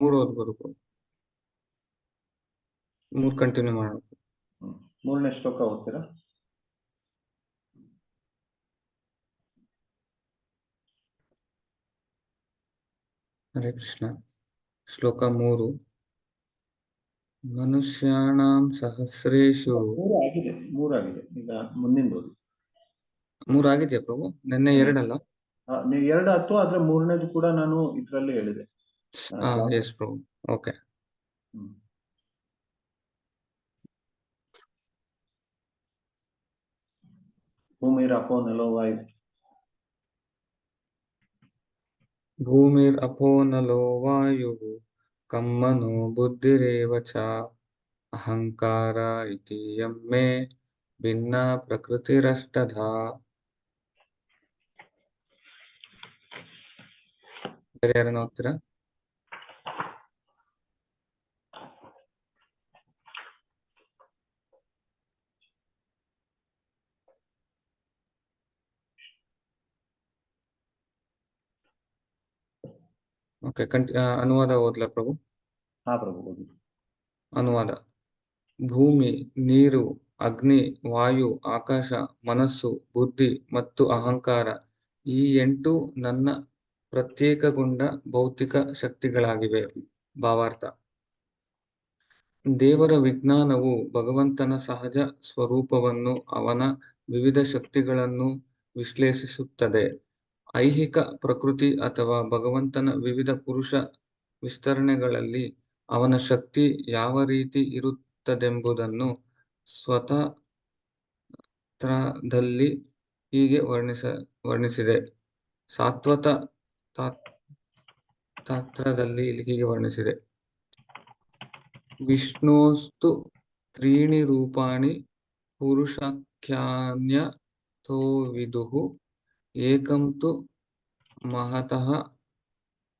ಮೂರು ಓದ್ಬೋದು ಪ್ರಭು. ಮೂರು ಕಂಟಿನ್ಯೂ ಮಾಡೋಣ. ಮೂರನೇ ಶ್ಲೋಕ ಓದ್ತೀರಾ? ಹರೇ ಕೃಷ್ಣ. ಶ್ಲೋಕ 3. ಮನುಷ್ಯಾಣಾಂ ಸಹಸ್ರೇಷು. ಮೂರಾಗಿದೆ. ಈಗ ಮುಂದಿನ ಓದಿ. 3 ಆಗಿದೆಯಾ ಪ್ರಭು? ನಿನ್ನೆ 2 ಅಲ್ಲ? ನೀವು 2 ಆಯ್ತು, ಆದ್ರೆ ಮೂರನೇದು ಕೂಡ ನಾನು ಇದ್ರಲ್ಲಿ ಹೇಳಿದೆ. ಎಸ್ ಪ್ರಭು. ಓಕೆ. ಭೂಮಿರಪೋ ನಲೋ ವಾಯು. ಭೂಮಿರಪೋ ನಲೋ ವಾಯುಃ ಕಮ್ಮನೋ ಬುದ್ಧಿರೇವ ಚ ಅಹಂಕಾರ ಇತಿ ಯಂ ಮೇ ಭಿನ್ನ ಪ್ರಕೃತಿರಷ್ಟಧಾ. ಬೇರೆ ಯಾರನ್ನ ಓದ್ತೀರಾ? ಓಕೆ. ಅನುವಾದ ಓದ್ಲಾ ಪ್ರಭು? ಹಾ ಪ್ರಭು ಓದಿ. ಅನುವಾದ. ಭೂಮಿ, ನೀರು, ಅಗ್ನಿ, ವಾಯು, ಆಕಾಶ, ಮನಸ್ಸು, ಬುದ್ಧಿ ಮತ್ತು ಅಹಂಕಾರ ಈ 8 ನನ್ನ ಪ್ರತ್ಯೇಕಗೊಂಡ ಭೌತಿಕ ಶಕ್ತಿಗಳಾಗಿವೆ. ಭಾವಾರ್ಥ. ದೇವರ ವಿಜ್ಞಾನವು ಭಗವಂತನ ಸಹಜ ಸ್ವರೂಪವನ್ನು, ಅವನ ವಿವಿಧ ಶಕ್ತಿಗಳನ್ನು ವಿಶ್ಲೇಷಿಸುತ್ತದೆ. ಐಹಿಕ ಪ್ರಕೃತಿ ಅಥವಾ ಭಗವಂತನ ವಿವಿಧ ಪುರುಷ ವಿಸ್ತರಣೆಗಳಲ್ಲಿ ಅವನ ಶಕ್ತಿ ಯಾವ ರೀತಿ ಇರುತ್ತದೆಂಬುದನ್ನು ಸ್ವತಂತ್ರದಲ್ಲಿ ಹೀಗೆ ವರ್ಣಿಸಿದೆ. ತಾತ್ರದಲ್ಲಿ ಹೀಗೆ ವರ್ಣಿಸಿದೆ. ವಿಷ್ಣೋಸ್ತು ತ್ರೀಣಿ ರೂಪಾಣಿ ಪುರುಷಾಖ್ಯಾನ್ಯಥೋ ವಿದುಃ ಏಕಂ ತು ಮಹತಃ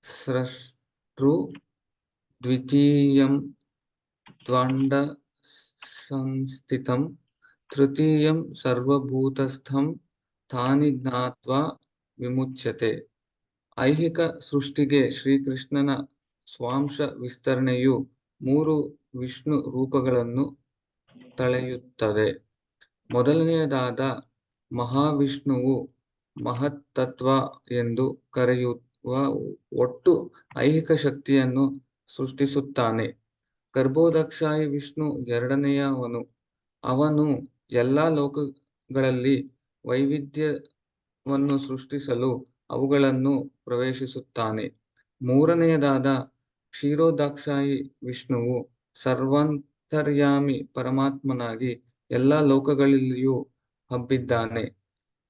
ಸ್ರಷ್ಟೃ ದ್ವಿತೀಯಂ ದ್ವಂಡ ಸಂಸ್ಥಿತಂ ತೃತೀಯಂ ಸರ್ವಭೂತಸ್ಥಂ ತಾನಿ ಜ್ಞಾತ್ವಾ ವಿಮುಚ್ಯತೆ. ಐಹಿಕ ಸೃಷ್ಟಿಗೆ ಶ್ರೀಕೃಷ್ಣನ ಸ್ವಾಂಶ ವಿಸ್ತರಣೆಯು 3 ವಿಷ್ಣು ರೂಪಗಳನ್ನು ತಳೆಯುತ್ತದೆ. ಮೊದಲನೆಯದಾದ ಮಹಾವಿಷ್ಣುವು ಮಹತ್ತತ್ವ ಎಂದು ಕರೆಯುವ ಒಟ್ಟು ಐಹಿಕ ಶಕ್ತಿಯನ್ನು ಸೃಷ್ಟಿಸುತ್ತಾನೆ. ಗರ್ಭೋದಕ್ಷಾಯಿ ವಿಷ್ಣು ಎರಡನೆಯವನು. ಅವನು ಎಲ್ಲಾ ಲೋಕಗಳಲ್ಲಿ ವೈವಿಧ್ಯವನ್ನು ಸೃಷ್ಟಿಸಲು ಅವುಗಳನ್ನು ಪ್ರವೇಶಿಸುತ್ತಾನೆ. ಮೂರನೆಯದಾದ ಕ್ಷೀರೋದಾಕ್ಷಾಯಿ ವಿಷ್ಣುವು ಸರ್ವಾಂತರ್ಯಾಮಿ ಪರಮಾತ್ಮನಾಗಿ ಎಲ್ಲಾ ಲೋಕಗಳಲ್ಲಿಯೂ ಹಬ್ಬಿದ್ದಾನೆ.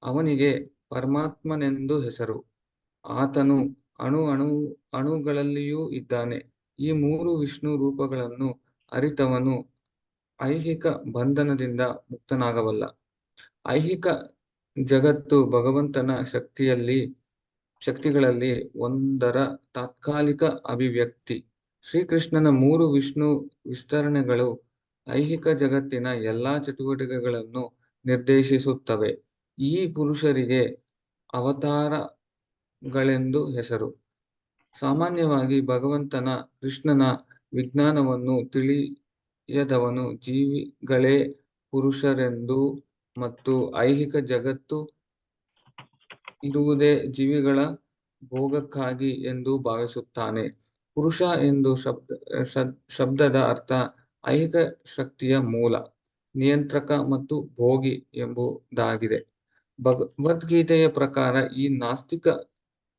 ಅವನಿಗೆ ಪರಮಾತ್ಮನೆಂದು ಹೆಸರು. ಆತನು ಅಣುಗಳಲ್ಲಿಯೂ ಇದ್ದಾನೆ. ಈ 3 ವಿಷ್ಣು ರೂಪಗಳನ್ನು ಅರಿತವನು ಐಹಿಕ ಬಂಧನದಿಂದ ಮುಕ್ತನಾಗಬಲ್ಲ. ಐಹಿಕ ಜಗತ್ತು ಭಗವಂತನ ಶಕ್ತಿಗಳಲ್ಲಿ ಒಂದರ ತಾತ್ಕಾಲಿಕ ಅಭಿವ್ಯಕ್ತಿ. ಶ್ರೀಕೃಷ್ಣನ 3 ವಿಷ್ಣು ವಿಸ್ತರಣೆಗಳು ಐಹಿಕ ಜಗತ್ತಿನ ಎಲ್ಲಾ ಚಟುವಟಿಕೆಗಳನ್ನು ನಿರ್ದೇಶಿಸುತ್ತವೆ. ಈ ಪುರುಷರಿಗೆ ಅವತಾರಗಳೆಂದು ಹೆಸರು. ಸಾಮಾನ್ಯವಾಗಿ ಭಗವಂತನ ಕೃಷ್ಣನ ವಿಜ್ಞಾನವನ್ನು ತಿಳಿಯದವನು ಜೀವಿಗಳೇ ಪುರುಷರೆಂದು ಮತ್ತು ಐಹಿಕ ಜಗತ್ತು ಇರುವುದೇ ಜೀವಿಗಳ ಭೋಗಕ್ಕಾಗಿ ಎಂದು ಭಾವಿಸುತ್ತಾನೆ. ಪುರುಷ ಎಂದು ಶಬ್ದದ ಅರ್ಥ ಐಹಿಕ ಶಕ್ತಿಯ ಮೂಲ, ನಿಯಂತ್ರಕ ಮತ್ತು ಭೋಗಿ ಎಂಬುದಾಗಿದೆ. ಭಗವದ್ಗೀತೆಯ ಪ್ರಕಾರ ಈ ನಾಸ್ತಿಕ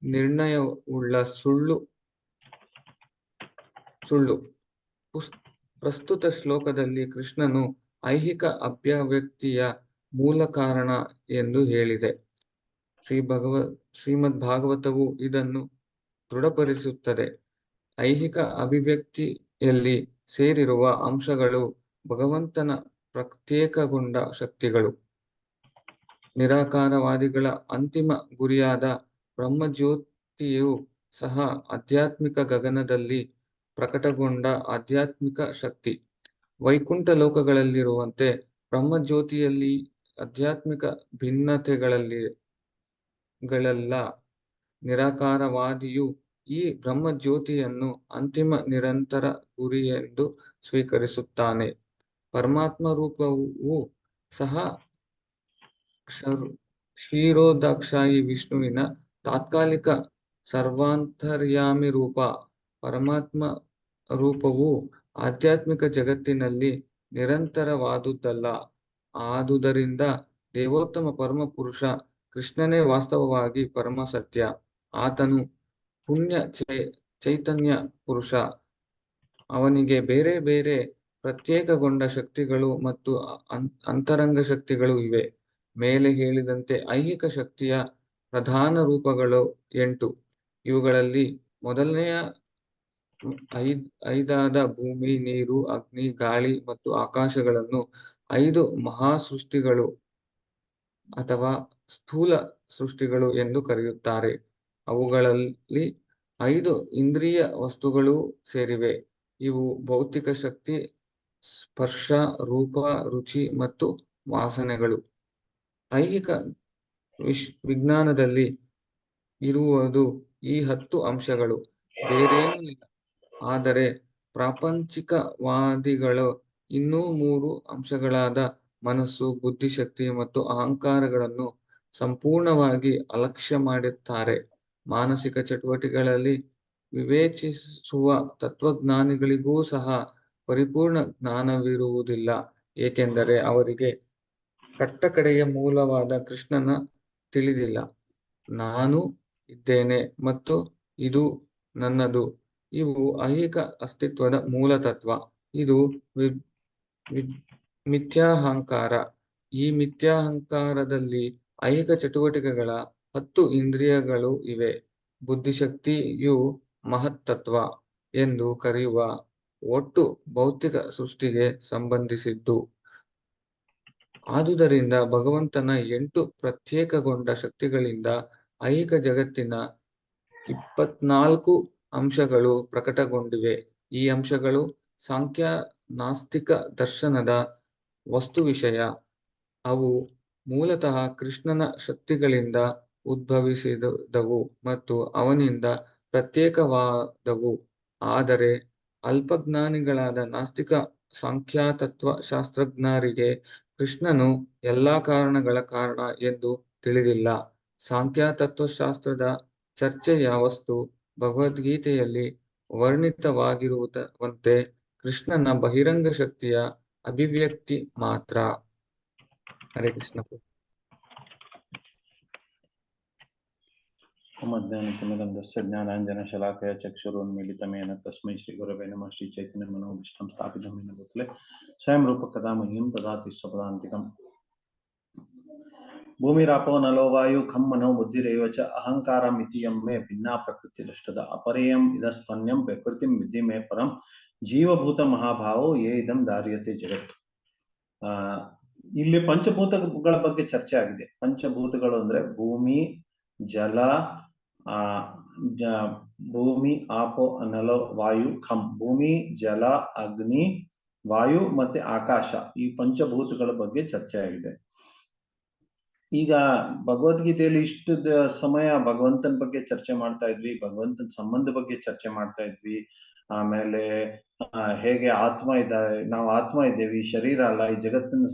ನಿರ್ಣಯವುಳ್ಳ ಸುಳ್ಳು. ಪ್ರಸ್ತುತ ಶ್ಲೋಕದಲ್ಲಿ ಕೃಷ್ಣನು ಐಹಿಕ ಅಭಿವ್ಯಕ್ತಿಯ ಮೂಲ ಕಾರಣ ಎಂದು ಹೇಳಿದೆ. ಶ್ರೀಮದ್ ಭಾಗವತವು ಇದನ್ನು ದೃಢಪಡಿಸುತ್ತದೆ. ಐಹಿಕ ಅಭಿವ್ಯಕ್ತಿಯಲ್ಲಿ ಸೇರಿರುವ ಅಂಶಗಳು ಭಗವಂತನ ಪ್ರತ್ಯೇಕಗೊಂಡ ಶಕ್ತಿಗಳು. ನಿರಾಕಾರವಾದಿಗಳ ಅಂತಿಮ ಗುರಿಯಾದ ಬ್ರಹ್ಮಜ್ಯೋತಿಯು ಸಹ ಆಧ್ಯಾತ್ಮಿಕ ಗಗನದಲ್ಲಿ ಪ್ರಕಟಗೊಂಡ ಆಧ್ಯಾತ್ಮಿಕ ಶಕ್ತಿ. ವೈಕುಂಠ ಲೋಕಗಳಲ್ಲಿರುವಂತೆ ಬ್ರಹ್ಮಜ್ಯೋತಿಯಲ್ಲಿ ಆಧ್ಯಾತ್ಮಿಕ ಭಿನ್ನತೆಗಳೆಲ್ಲ. ನಿರಾಕಾರವಾದಿಯು ಈ ಬ್ರಹ್ಮಜ್ಯೋತಿಯನ್ನು ಅಂತಿಮ ನಿರಂತರ ಗುರಿಯೆಂದು ಸ್ವೀಕರಿಸುತ್ತಾನೆ. ಪರಮಾತ್ಮ ರೂಪವೂ ಸಹ ಕ್ಷೀರೋದಾಕ್ಷಾಯಿ ವಿಷ್ಣುವಿನ ತಾತ್ಕಾಲಿಕ ಸರ್ವಾಂತರ್ಯಾಮಿ ರೂಪ. ಪರಮಾತ್ಮ ರೂಪವು ಆಧ್ಯಾತ್ಮಿಕ ಜಗತ್ತಿನಲ್ಲಿ ನಿರಂತರವಾದುದಲ್ಲ. ಆದುದರಿಂದ ದೇವೋತ್ತಮ ಪರಮ ಪುರುಷ ಕೃಷ್ಣನೇ ವಾಸ್ತವವಾಗಿ ಪರಮ ಸತ್ಯ. ಆತನು ಪುಣ್ಯ ಚೈತನ್ಯ ಪುರುಷ. ಅವನಿಗೆ ಬೇರೆ ಬೇರೆ ಪ್ರತ್ಯೇಕಗೊಂಡ ಶಕ್ತಿಗಳು ಮತ್ತು ಅಂತರಂಗ ಶಕ್ತಿಗಳು ಇವೆ. ಮೇಲೆ ಹೇಳಿದಂತೆ ಐಹಿಕ ಶಕ್ತಿಯ ಪ್ರಧಾನ ರೂಪಗಳು 8. ಇವುಗಳಲ್ಲಿ ಮೊದಲನೆಯ ಐದಾದ ಭೂಮಿ, ನೀರು, ಅಗ್ನಿ, ಗಾಳಿ ಮತ್ತು ಆಕಾಶಗಳನ್ನು 5 ಮಹಾಸೃಷ್ಟಿಗಳು ಅಥವಾ ಸ್ಥೂಲ ಸೃಷ್ಟಿಗಳು ಎಂದು ಕರೆಯುತ್ತಾರೆ. ಅವುಗಳಲ್ಲಿ 5 ಇಂದ್ರಿಯ ವಸ್ತುಗಳೂ ಸೇರಿವೆ. ಇವು ಭೌತಿಕ ಶಕ್ತಿ, ಸ್ಪರ್ಶ, ರೂಪ, ರುಚಿ ಮತ್ತು ವಾಸನೆಗಳು. ಐಹಿಕ ವಿಜ್ಞಾನದಲ್ಲಿ ಇರುವುದು ಈ 10 ಅಂಶಗಳು, ಬೇರೇನೂ ಇಲ್ಲ. ಆದರೆ ಪ್ರಾಪಂಚಿಕವಾದಿಗಳು ಇನ್ನೂ 3 ಅಂಶಗಳಾದ ಮನಸ್ಸು, ಬುದ್ಧಿಶಕ್ತಿ ಮತ್ತು ಅಹಂಕಾರಗಳನ್ನು ಸಂಪೂರ್ಣವಾಗಿ ಅಲಕ್ಷ್ಯ ಮಾಡುತ್ತಾರೆ. ಮಾನಸಿಕ ಚಟುವಟಿಕೆಗಳಲ್ಲಿ ವಿವೇಚಿಸುವ ತತ್ವಜ್ಞಾನಿಗಳಿಗೂ ಸಹ ಪರಿಪೂರ್ಣ ಜ್ಞಾನವಿರುವುದಿಲ್ಲ, ಏಕೆಂದರೆ ಅವರಿಗೆ ಕಟ್ಟಕಡೆಯ ಮೂಲವಾದ ಕೃಷ್ಣನ ತಿಳಿದಿಲ್ಲ. ನಾನು ಇದ್ದೇನೆ ಮತ್ತು ಇದು ನನ್ನದು. ಇವು ಐಹಿಕ ಅಸ್ತಿತ್ವದ ಮೂಲತತ್ವ. ಇದು ಮಿಥ್ಯಾಹಂಕಾರ. ಈ ಮಿಥ್ಯಾಹಂಕಾರದಲ್ಲಿ ಐಹಿಕ ಚಟುವಟಿಕೆಗಳ 10 ಇಂದ್ರಿಯಗಳು ಇವೆ. ಬುದ್ಧಿಶಕ್ತಿಯು ಮಹತ್ತತ್ವ ಎಂದು ಕರೆಯುವ ಒಟ್ಟು ಭೌತಿಕ ಸೃಷ್ಟಿಗೆ ಸಂಬಂಧಿಸಿದ್ದು. ಆದುದರಿಂದ ಭಗವಂತನ 8 ಪ್ರತ್ಯೇಕಗೊಂಡ ಶಕ್ತಿಗಳಿಂದ ಐಹಿಕ ಜಗತ್ತಿನ 24 ಅಂಶಗಳು ಪ್ರಕಟಗೊಂಡಿವೆ. ಈ ಅಂಶಗಳು ಸಾಂಖ್ಯ ನಾಸ್ತಿಕ ದರ್ಶನದ ವಸ್ತು ವಿಷಯ. ಅವು ಮೂಲತಃ ಕೃಷ್ಣನ ಶಕ್ತಿಗಳಿಂದ ಉದ್ಭವಿಸಿದವು ಮತ್ತು ಅವನಿಂದ ಪ್ರತ್ಯೇಕವಾದವು. ಆದರೆ ಅಲ್ಪಜ್ಞಾನಿಗಳಾದ ನಾಸ್ತಿಕ ಸಾಂಖ್ಯತತ್ವ ಶಾಸ್ತ್ರಜ್ಞರಿಗೆ ಕೃಷ್ಣನು ಎಲ್ಲಾ ಕಾರಣಗಳ ಕಾರಣ ಎಂದು ತಿಳಿದಿಲ್ಲ. ಸಾಂಖ್ಯತತ್ವಶಾಸ್ತ್ರದ ಚರ್ಚೆಯ ವಸ್ತು ಭಗವದ್ಗೀತೆಯಲ್ಲಿ ವರ್ಣಿತವಾಗಿರುವಂತೆ ಕೃಷ್ಣನ ಬಹಿರಂಗ ಶಕ್ತಿಯ ಅಭಿವ್ಯಕ್ತಿ ಮಾತ್ರ. ಹರೇ ಕೃಷ್ಣ. ಮಧ್ಯಾಹ್ನತಿಮಿರಂಧಸ್ಯ ಜ್ಞಾನಾಂಜನಶಲಾಕಯ ಚಕ್ಷುರುನ್ಮಿಲಿತಮೇನ ತಸ್ಮೈ ಶ್ರೀಗುರವೇ ನಮಃ. ಶ್ರೀ ಚೈತನ್ಯ ಮನೋಭೀಷ್ಟಂ ಸ್ಥಾಪಿತಂ येन भूतले स्वयं रूपकदा मह्यं ददाति स्वपदान्तिकम्. भूमिरापो नलो वायु खं मनो बुद्धिरेव च अहंकारमिति यं मे भिन्ना प्रकृतिरष्टद अपरेयम् इदस्त्वन्यं प्रकृतिं विद्धि मे परं ಜೀವಭೂತ ಮಹಾಭಾವೋ ಯೇ ಇದಂ ದಾರ್ಯತೆ ಜಗತ್. ಇಲ್ಲಿ ಪಂಚಭೂತಗಳ ಬಗ್ಗೆ ಚರ್ಚೆ ಆಗಿದೆ. ಪಂಚಭೂತಗಳು ಅಂದ್ರೆ ಭೂಮಿ, ಜಲ, ಭೂಮಿ, ಆಪೋ, ನಲೋ, ವಾಯು, ಖಂ. ಭೂಮಿ, ಜಲ, ಅಗ್ನಿ, ವಾಯು ಮತ್ತೆ ಆಕಾಶ, ಈ ಪಂಚಭೂತಗಳ ಬಗ್ಗೆ ಚರ್ಚೆ ಆಗಿದೆ. ಈಗ ಭಗವದ್ಗೀತೆಯಲ್ಲಿ ಇಷ್ಟು ಸಮಯ ಭಗವಂತನ ಬಗ್ಗೆ ಚರ್ಚೆ ಮಾಡ್ತಾ ಇದ್ವಿ, ಭಗವಂತನ ಸಂಬಂಧ ಬಗ್ಗೆ ಚರ್ಚೆ ಮಾಡ್ತಾ ಇದ್ವಿ. ಆಮೇಲೆ ಹೇಗೆ ಆತ್ಮ ಇದ್ದಾರೆ, ನಾವು ಆತ್ಮ ಇದ್ದೇವೆ, ಈ ಶರೀರ ಅಲ್ಲ, ಈ ಜಗತ್ತಿನ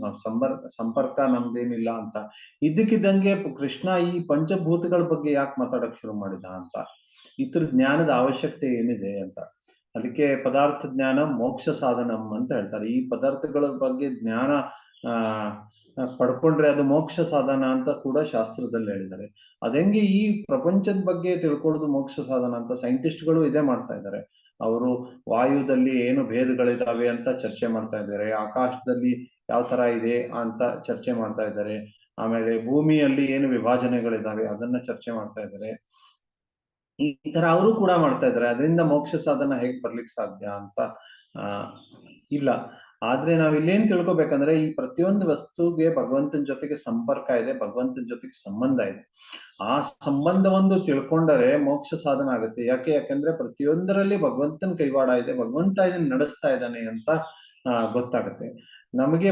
ಸಂಪರ್ಕ ನಮ್ದೇನಿಲ್ಲ ಅಂತ. ಇದ್ದಕ್ಕಿದ್ದಂಗೆ ಕೃಷ್ಣ ಈ ಪಂಚಭೂತಗಳ ಬಗ್ಗೆ ಯಾಕೆ ಮಾತಾಡಕ್ ಶುರು ಮಾಡಿದ ಅಂತ, ಇತರ ಜ್ಞಾನದ ಅವಶ್ಯಕತೆ ಏನಿದೆ ಅಂತ. ಅದಕ್ಕೆ ಪದಾರ್ಥ ಜ್ಞಾನ ಮೋಕ್ಷ ಸಾಧನಂ ಅಂತ ಹೇಳ್ತಾರೆ. ಈ ಪದಾರ್ಥಗಳ ಬಗ್ಗೆ ಜ್ಞಾನ ಪಡ್ಕೊಂಡ್ರೆ ಅದು ಮೋಕ್ಷ ಸಾಧನ ಅಂತ ಕೂಡ ಶಾಸ್ತ್ರದಲ್ಲಿ ಹೇಳಿದ್ದಾರೆ. ಅದೆಂಗೆ ಈ ಪ್ರಪಂಚದ ಬಗ್ಗೆ ತಿಳ್ಕೊಳ್ಳೋದು ಮೋಕ್ಷ ಸಾಧನ ಅಂತ ಸೈಂಟಿಸ್ಟ್ಗಳು ಇದೇ ಮಾಡ್ತಾ ಇದ್ದಾರೆ. ಅವರು ವಾಯುದಲ್ಲಿ ಏನು ಭೇದಗಳಿದಾವೆ ಅಂತ ಚರ್ಚೆ ಮಾಡ್ತಾ ಇದ್ದಾರೆ, ಆಕಾಶದಲ್ಲಿ ಯಾವ ತರ ಇದೆ ಅಂತ ಚರ್ಚೆ ಮಾಡ್ತಾ ಇದ್ದಾರೆ, ಆಮೇಲೆ ಭೂಮಿಯಲ್ಲಿ ಏನು ವಿಭಾಜನೆಗಳಿದಾವೆ ಅದನ್ನ ಚರ್ಚೆ ಮಾಡ್ತಾ ಇದ್ದಾರೆ. ಈ ತರ ಅವರು ಕೂಡ ಮಾಡ್ತಾ ಇದ್ದಾರೆ. ಅದರಿಂದ ಮೋಕ್ಷ ಸಾಧನ ಹೇಗ್ ಬರ್ಲಿಕ್ಕೆ ಸಾಧ್ಯ ಅಂತ ಇಲ್ಲ. ಆದ್ರೆ ನಾವ್ ಇಲ್ಲೇನ್ ತಿಳ್ಕೊಬೇಕಂದ್ರೆ ಈ ಪ್ರತಿಯೊಂದು ವಸ್ತುಗೆ ಭಗವಂತನ ಜೊತೆಗೆ ಸಂಪರ್ಕ ಇದೆ, ಭಗವಂತನ ಜೊತೆಗೆ ಸಂಬಂಧ ಇದೆ. ಆ ಸಂಬಂಧವನ್ನು ತಿಳ್ಕೊಂಡರೆ ಮೋಕ್ಷ ಸಾಧನ ಆಗುತ್ತೆ. ಯಾಕೆಂದ್ರೆ ಪ್ರತಿಯೊಂದರಲ್ಲಿ ಭಗವಂತನ ಕೈವಾಡ ಇದೆ, ಭಗವಂತ ಇದನ್ನ ನಡೆಸ್ತಾ ಇದ್ದಾನೆ ಅಂತ ಗೊತ್ತಾಗುತ್ತೆ ನಮಗೆ.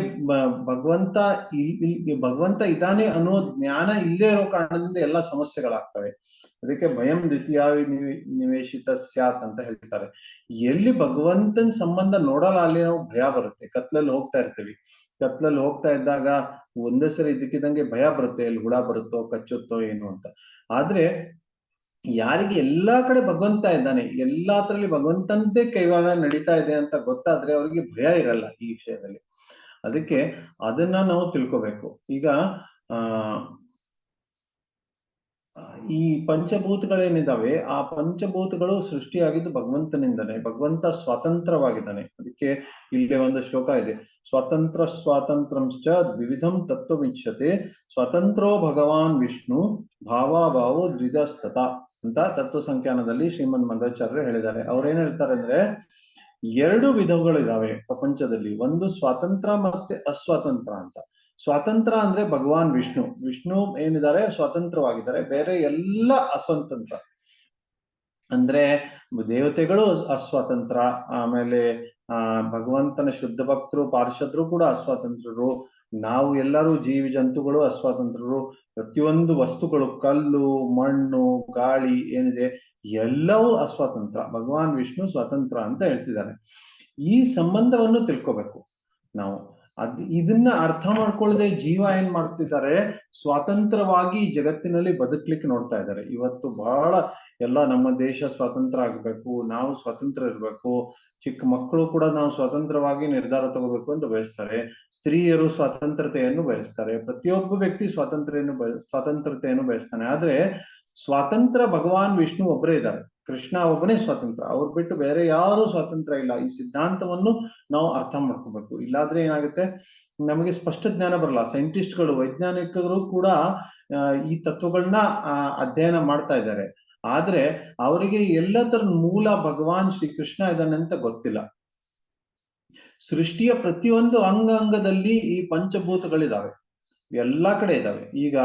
ಭಗವಂತ ಇದ್ದಾನೆ ಅನ್ನೋ ಜ್ಞಾನ ಇಲ್ಲೇ ಇರೋ ಕಾರಣದಿಂದ ಎಲ್ಲಾ ಸಮಸ್ಯೆಗಳಾಗ್ತವೆ. ಅದಕ್ಕೆ ಭಯಂ ದ್ವಿತೀಯ ನಿವೇಶಿತ ಸ್ಯಾತ್ ಅಂತ ಹೇಳ್ತಾರೆ. ಎಲ್ಲಿ ಭಗವಂತನ ಸಂಬಂಧ ನೋಡಲ್ಲ ಅಲ್ಲಿ ನಾವು ಭಯ ಬರುತ್ತೆ. ಕತ್ಲಲ್ಲಿ ಹೋಗ್ತಾ ಇರ್ತೀವಿ, ಕತ್ಲಲ್ಲಿ ಹೋಗ್ತಾ ಇದ್ದಾಗ ಒಂದೇ ಸರಿ ಇದಕ್ಕಿದಂಗೆ ಭಯ ಬರುತ್ತೆ, ಎಲ್ಲಿ ಹುಳ ಬರುತ್ತೋ ಕಚ್ಚುತ್ತೋ ಏನು ಅಂತ. ಆದ್ರೆ ಯಾರಿಗೆ ಎಲ್ಲಾ ಕಡೆ ಭಗವಂತ ಇದ್ದಾನೆ, ಎಲ್ಲಾದ್ರಲ್ಲಿ ಭಗವಂತಂತೆ ಕೈವಾರ ನಡೀತಾ ಇದೆ ಅಂತ ಗೊತ್ತಾದ್ರೆ ಅವ್ರಿಗೆ ಭಯ ಇರಲ್ಲ ಈ ವಿಷಯದಲ್ಲಿ. ಅದಕ್ಕೆ ಅದನ್ನ ನಾವು ತಿಳ್ಕೋಬೇಕು. ಈಗ ಆ ಈ ಪಂಚಭೂತಗಳೇನಿದಾವೆ, ಆ ಪಂಚಭೂತಗಳು ಸೃಷ್ಟಿಯಾಗಿದ್ದು ಭಗವಂತನಿಂದನೇ. ಭಗವಂತ ಸ್ವತಂತ್ರವಾಗಿದ್ದಾನೆ. ಅದಕ್ಕೆ ಇಲ್ಲಿ ಒಂದು ಶ್ಲೋಕ ಇದೆ, ಸ್ವತಂತ್ರ ಸ್ವಾತಂತ್ರ್ಯಂಶ್ಚ ದ್ವಿವಿಧಂ ತತ್ವವಿಚ್ಯತೆ ಸ್ವತಂತ್ರೋ ಭಗವಾನ್ ವಿಷ್ಣು ಭಾವಾಭಾವೋ ದ್ವಿಧಸ್ತತ ಅಂತ ತತ್ವ ಸಂಖ್ಯಾನದಲ್ಲಿ ಶ್ರೀಮನ್ ಮಧ್ವಾಚಾರ್ಯರು ಹೇಳಿದ್ದಾರೆ. ಅವ್ರೇನ್ ಹೇಳ್ತಾರೆ ಅಂದ್ರೆ, ಎರಡು ವಿಧಗಳಿದಾವೆ ಪ್ರಪಂಚದಲ್ಲಿ, ಒಂದು ಸ್ವಾತಂತ್ರ್ಯ ಮತ್ತೆ ಅಸ್ವಾತಂತ್ರ್ಯ ಅಂತ. ಸ್ವಾತಂತ್ರ್ಯ ಅಂದ್ರೆ ಭಗವಾನ್ ವಿಷ್ಣು, ವಿಷ್ಣು ಏನಿದ್ದಾರೆ ಸ್ವತಂತ್ರವಾಗಿದ್ದಾರೆ, ಬೇರೆ ಎಲ್ಲ ಅಸ್ವತಂತ್ರ. ಅಂದ್ರೆ ದೇವತೆಗಳು ಅಸ್ವಾತಂತ್ರ, ಆಮೇಲೆ ಭಗವಂತನ ಶುದ್ಧ ಭಕ್ತರು ಪಾರ್ಷದರು ಕೂಡ ಅಸ್ವಾತಂತ್ರರು, ನಾವು ಎಲ್ಲರೂ ಜೀವಿ ಜಂತುಗಳು ಅಸ್ವಾತಂತ್ರರು, ಪ್ರತಿಯೊಂದು ವಸ್ತುಗಳು ಕಲ್ಲು ಮಣ್ಣು ಗಾಳಿ ಏನಿದೆ ಎಲ್ಲವೂ ಅಸ್ವಾತಂತ್ರ, ಭಗವಾನ್ ವಿಷ್ಣು ಸ್ವತಂತ್ರ ಅಂತ ಹೇಳ್ತಿದ್ದಾರೆ. ಈ ಸಂಬಂಧವನ್ನು ತಿಳ್ಕೋಬೇಕು ನಾವು. ಇದನ್ನ ಅರ್ಥ ಮಾಡ್ಕೊಳ್ಳದೆ ಜೀವ ಏನ್ ಮಾಡ್ತಿದ್ದಾರೆ, ಸ್ವಾತಂತ್ರ್ಯವಾಗಿ ಜಗತ್ತಿನಲ್ಲಿ ಬದುಕ್ಲಿಕ್ಕೆ ನೋಡ್ತಾ ಇದ್ದಾರೆ. ಇವತ್ತು ಬಹಳ ಎಲ್ಲ ನಮ್ಮ ದೇಶ ಸ್ವತಂತ್ರ ಆಗ್ಬೇಕು, ನಾವು ಸ್ವತಂತ್ರ ಇರ್ಬೇಕು, ಚಿಕ್ಕ ಮಕ್ಕಳು ಕೂಡ ನಾವು ಸ್ವತಂತ್ರವಾಗಿ ನಿರ್ಧಾರ ತಗೋಬೇಕು ಅಂತ ಬಯಸ್ತಾರೆ, ಸ್ತ್ರೀಯರು ಸ್ವಾತಂತ್ರ್ಯತೆಯನ್ನು ಬಯಸ್ತಾರೆ, ಪ್ರತಿಯೊಬ್ಬ ವ್ಯಕ್ತಿ ಸ್ವಾತಂತ್ರ್ಯತೆಯನ್ನು ಬಯಸ್ತಾನೆ. ಆದ್ರೆ ಸ್ವಾತಂತ್ರ್ಯ ಭಗವಾನ್ ವಿಷ್ಣು ಒಬ್ಬರೇ ಇದ್ದಾರೆ, ಕೃಷ್ಣ ಒಬ್ಬನೇ ಸ್ವತಂತ್ರ, ಅವ್ರು ಬಿಟ್ಟು ಬೇರೆ ಯಾರು ಸ್ವತಂತ್ರ ಇಲ್ಲ. ಈ ಸಿದ್ಧಾಂತವನ್ನು ನಾವು ಅರ್ಥ ಮಾಡ್ಕೋಬೇಕು. ಇಲ್ಲಾದ್ರೆ ಏನಾಗುತ್ತೆ, ನಮಗೆ ಸ್ಪಷ್ಟ ಜ್ಞಾನ ಬರಲ್ಲ. ಸೈಂಟಿಸ್ಟ್ಗಳು ವೈಜ್ಞಾನಿಕರು ಕೂಡ ಈ ತತ್ವಗಳನ್ನ ಅಧ್ಯಯನ ಮಾಡ್ತಾ ಇದ್ದಾರೆ, ಆದ್ರೆ ಅವರಿಗೆ ಎಲ್ಲದರ ಮೂಲ ಭಗವಾನ್ ಶ್ರೀಕೃಷ್ಣ ಇದ್ದಾನೆ ಅಂತ ಗೊತ್ತಿಲ್ಲ. ಸೃಷ್ಟಿಯ ಪ್ರತಿಯೊಂದು ಅಂಗದಲ್ಲಿ ಈ ಪಂಚಭೂತಗಳಿದಾವೆ, ಎಲ್ಲಾ ಕಡೆ ಇದಾವೆ. ಈಗ